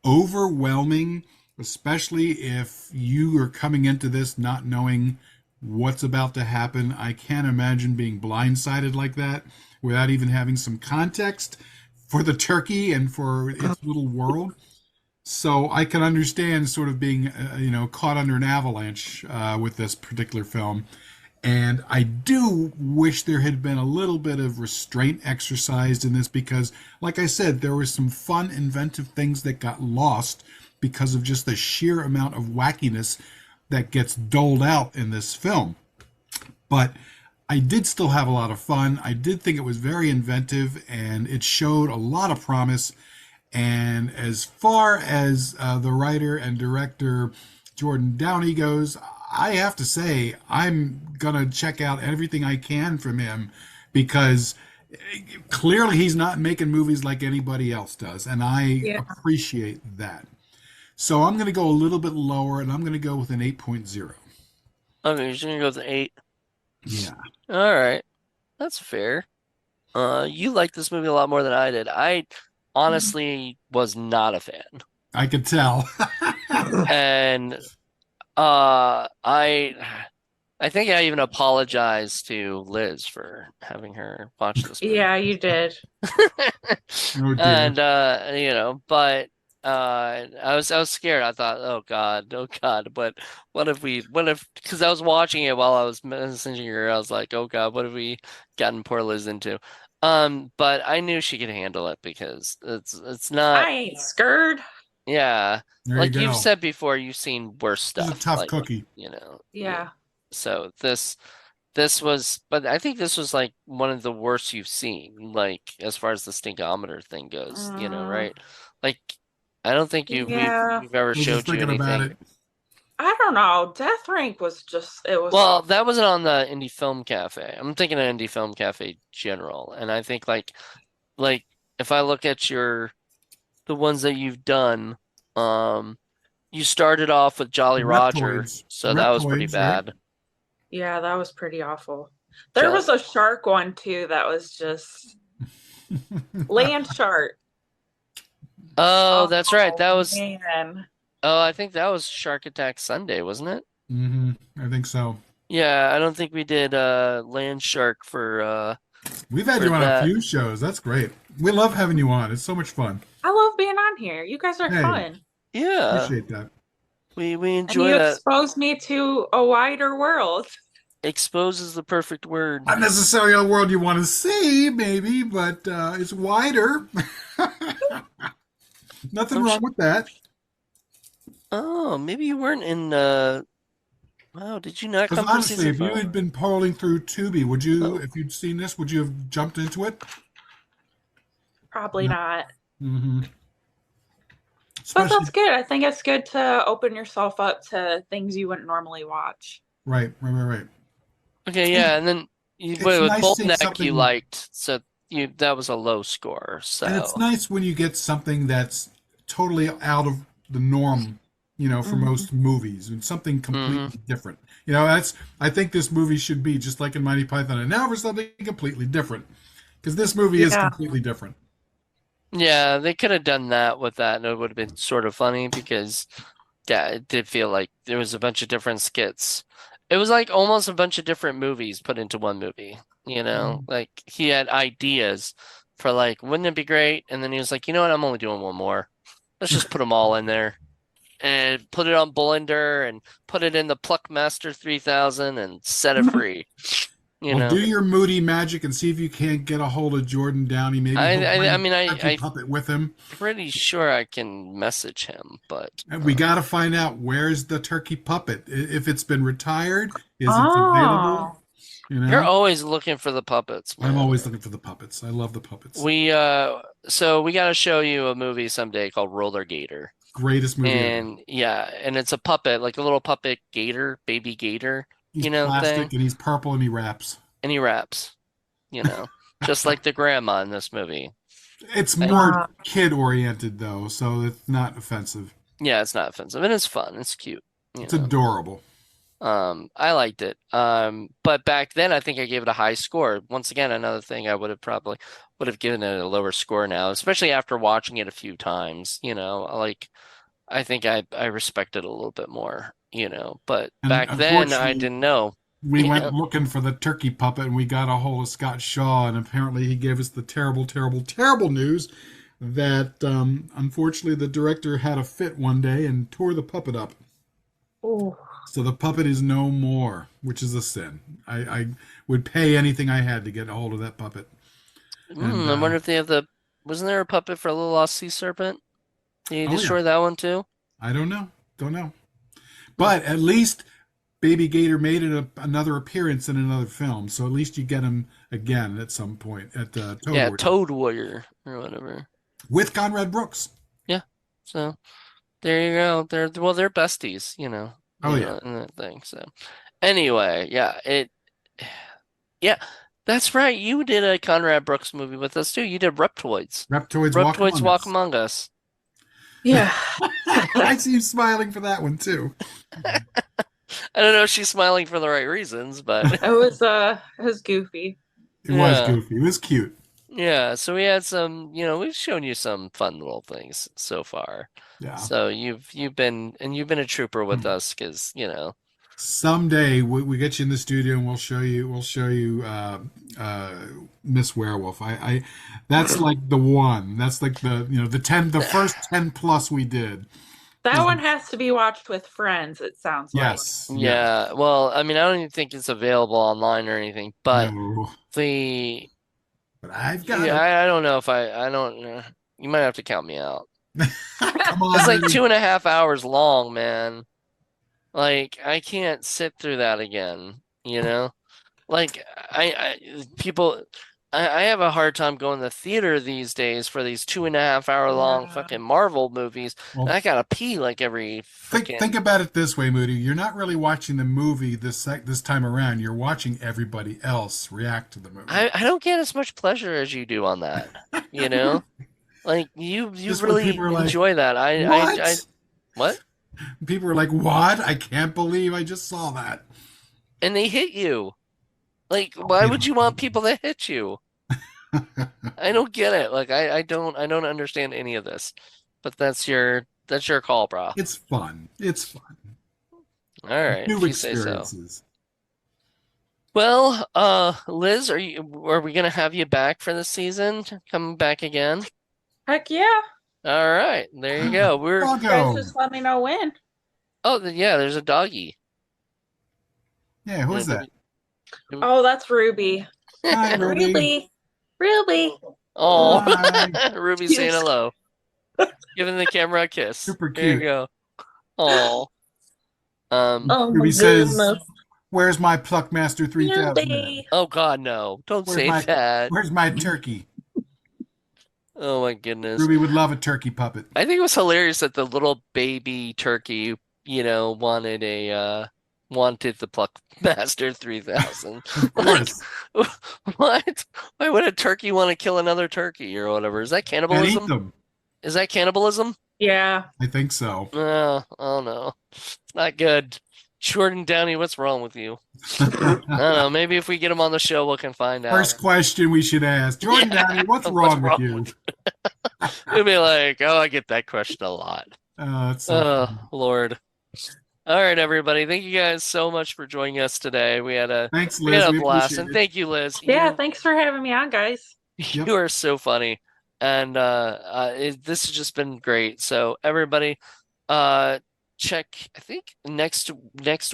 overwhelming, especially if you are coming into this not knowing what's about to happen. I can't imagine being blindsided like that without even having some context for the turkey and for its little world. So I can understand sort of being, caught under an avalanche with this particular film. And I do wish there had been a little bit of restraint exercised in this because, like I said, there were some fun, inventive things that got lost because of just the sheer amount of wackiness that gets doled out in this film. But I did still have a lot of fun. I did think it was very inventive and it showed a lot of promise. And as far as the writer and director Jordan Downey goes, I have to say I'm gonna check out everything I can from him because clearly he's not making movies like anybody else does, and I Yeah. appreciate that. So I'm gonna go a little bit lower, and I'm gonna go with an 8.0. Okay, you're gonna go with an 8. Yeah, All right, that's fair. You liked this movie a lot more than I did. I honestly was not a fan, I could tell. and I think I even apologized to Liz for having her watch this movie. Yeah, you did. Oh dear. And but I was scared. I thought, oh God, but what if because I was watching it while I was messaging her, I was like, oh God, what have we gotten poor Liz into? But I knew she could handle it because it's not, I ain't scared. yeah, There you like you've go. said before, you've seen worse This is a stuff, tough like, cookie. yeah. Yeah. So this was, but I think this was like one of the worst you've seen, like as far as the stinkometer thing goes, Mm, right? Like I don't think yeah. we've ever I was just showed you thinking about anything. it. I don't know. Death Rank was just, it was Well, awful. that wasn't on the Indie Film Cafe. I'm thinking of Indie Film Cafe general, and I think like if I look at the ones that you've done, um, you started off with The Jolly Roger, reptoids. The so that was pretty reptoids, right? bad. Yeah, that was pretty awful. There Jo was a shark one too that was just land shark. Oh, that's right. That Oh was. man. Oh, I think that was Shark Attack Sunday, wasn't it? I think so. Yeah, I don't think we did Land Shark We've had for you on a that. few shows. That's great. We love having you on. It's so much fun. I love being on here. You guys are Hey, fun. Yeah, appreciate that. we And enjoy you that. exposed me to a wider world. Expose is the perfect word. Not necessarily a world you want to see, maybe, but it's wider. Nothing I'm sh wrong with that. Oh, maybe you weren't in wow, did you not Because come for honestly, season if you 5? had been polling through Tubi, would you, Oh. if you'd seen this, would you have jumped into it? Probably No. not. hmm But Especially, that's good. I think it's good to open yourself up to things you wouldn't normally watch. right. Okay, And yeah, and then it's with nice seeing Bullneck you something, liked, so you that was a low score. and it's So, nice when you get something that's totally out of the norm, for Mhm. most movies, and something hmm completely different. I think this movie should be just like in Mighty Python, and now for something completely different, because this movie is Yeah. completely different. Yeah, they could have done that with that, and it would have been sort of funny because yeah, it did feel like there was a bunch of different skits. It was like almost a bunch of different movies put into one movie, you know? Mhm. Like he had ideas for like, wouldn't it be great? And then he was like, you know what? I'm only doing one more. Let's just put them all in there and put it on Blender and put it in the Pluckmaster 3000 and set it free, you Well, do know? your Moody magic and see if you can't get a hold of Jordan Downey. Maybe he'll I bring mean, Turkey I Puppet with him. pretty sure I can message him, but And we got to find out where's the Turkey Puppet. If it's been retired, is it available? Oh. You you're know, always looking for the puppets, I'm man. always looking for the puppets. I love the puppets. So we got to show you a movie someday called Roller Gator. Greatest movie ever. And yeah, and it's a puppet, like a little puppet gator, baby gator, He's plastic thing. and he's purple and he raps. And he raps, just like the grandma in this movie. It's I, more Uh, kid oriented though, so it's not offensive. yeah, it's not offensive and it's fun. It's cute, you It's know. adorable. I liked it. But back then I think I gave it a high score. Once again, another thing I would have given it a lower score now, especially after watching it a few times, Like I think I respect it a little bit more, But And back then I unfortunately, didn't know, we you went know. looking for the turkey puppet and we got a hold of Scott Shaw, and apparently he gave us the terrible news that unfortunately the director had a fit one day and tore the puppet up. oh. So the puppet is no more, which is a sin. I would pay anything I had to get a hold of that puppet. And I wonder if they have wasn't there a puppet for a Little Lost Sea Serpent? Did you oh yeah, destroy that one too? I don't know. But at least Baby Gator made another appearance in another film, so at least you get him again at some point at Toad Yeah, Warrior Toad Warrior or whatever. with Conrad Brooks. Yeah. So there you go. They're besties, Oh yeah, in that thing. So anyway, yeah, that's right. You did a Conrad Brooks movie with us too. You did Reptoids. Reptoids Walk Reptoids Among Walk Us. Among Us. Yeah. I see you smiling for that one too. I don't know if she's smiling for the right reasons, but It was goofy. It was yeah. goofy. It was cute. Yeah, so we had some, we've shown you some fun little things so far. Yeah. So you've been a trooper with us because, Someday we get you in the studio and we'll show you uh, Miss Werewolf. That's like the one. That's like the first 10 plus we did. That Is one has to be watched with friends, it sounds like. yes. Yeah, well, I mean, I don't even think it's available online or anything, but No, the but I've got yeah, it. I don't know if I don't you might have to count me out. Come It's on, like Moody. 2.5 hours long, man. Like I can't sit through that again, Like people I have a hard time going to the theater these days for these 2.5 hour long Yeah. fucking Marvel movies. And Well, I gotta pee like every think freaking about it this way, Moody. You're not really watching the movie this time around. You're watching everybody else react to the movie. I don't get as much pleasure as you do on that, you know? Like you Just when really people are like, enjoy that. I "What?" what? People are like, "What? I can't believe I just saw that." And they hit you. Like, why They would you want people to hit you? don't. I don't get it. Like I don't understand any of this. but that's your call, bro. It's fun. It's fun. All right, New if you say so. experiences. Well, Liz, are we gonna have you back for the season? Coming back again? Heck yeah. All right, there you go. You guys Doggo. just let me know when. Yeah, there's a doggy. Yeah, who's Yeah, that? Oh, that's Ruby. Hi, Ruby. Ruby. Oh, Hi. Ruby Cute. saying hello, giving the camera a kiss. Super There you cute. go. Oh, Oh Ruby my says, goodness. "Where's my Pluckmaster 3000 at? Ruby. oh God, no! Don't Where's say my that. Where's my turkey?" Oh my goodness. Ruby would love a turkey puppet. I think it was hilarious that the little baby turkey, wanted the Pluckmaster 3000. Of Like, course. what? Why would a turkey want to kill another turkey or whatever? Is that And eat cannibalism? them. Is that cannibalism? Yeah. I think so. Oh no. It's not good. Jordan Downey, what's wrong with you? I don't know. Maybe if we get him on the show, we can find out. First question we should ask. Jordan Yeah. Downey, what's What's wrong with wrong you? He'll be like, oh, I get that question a lot. It's so funny. Lord. All right, everybody. Thank you guys so much for joining us today. We had a Thanks, Liz. We blast, appreciate and it. thank you, Liz. Yeah, thanks for having me on, guys. You are so funny, and this has just been great. So everybody, check. I think next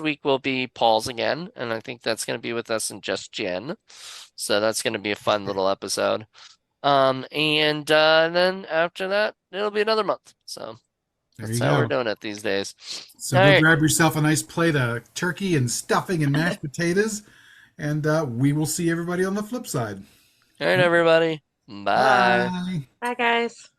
week will be Paul's again, and I think that's going to be with us and just Jen. So that's going to be a fun little episode. And then after that, it'll be another month. So There that's you how go. we're doing it these days. So All go right. grab yourself a nice plate of turkey and stuffing and mashed potatoes, and we will see everybody on the flip side. All right, everybody. Bye. Bye. Bye, guys.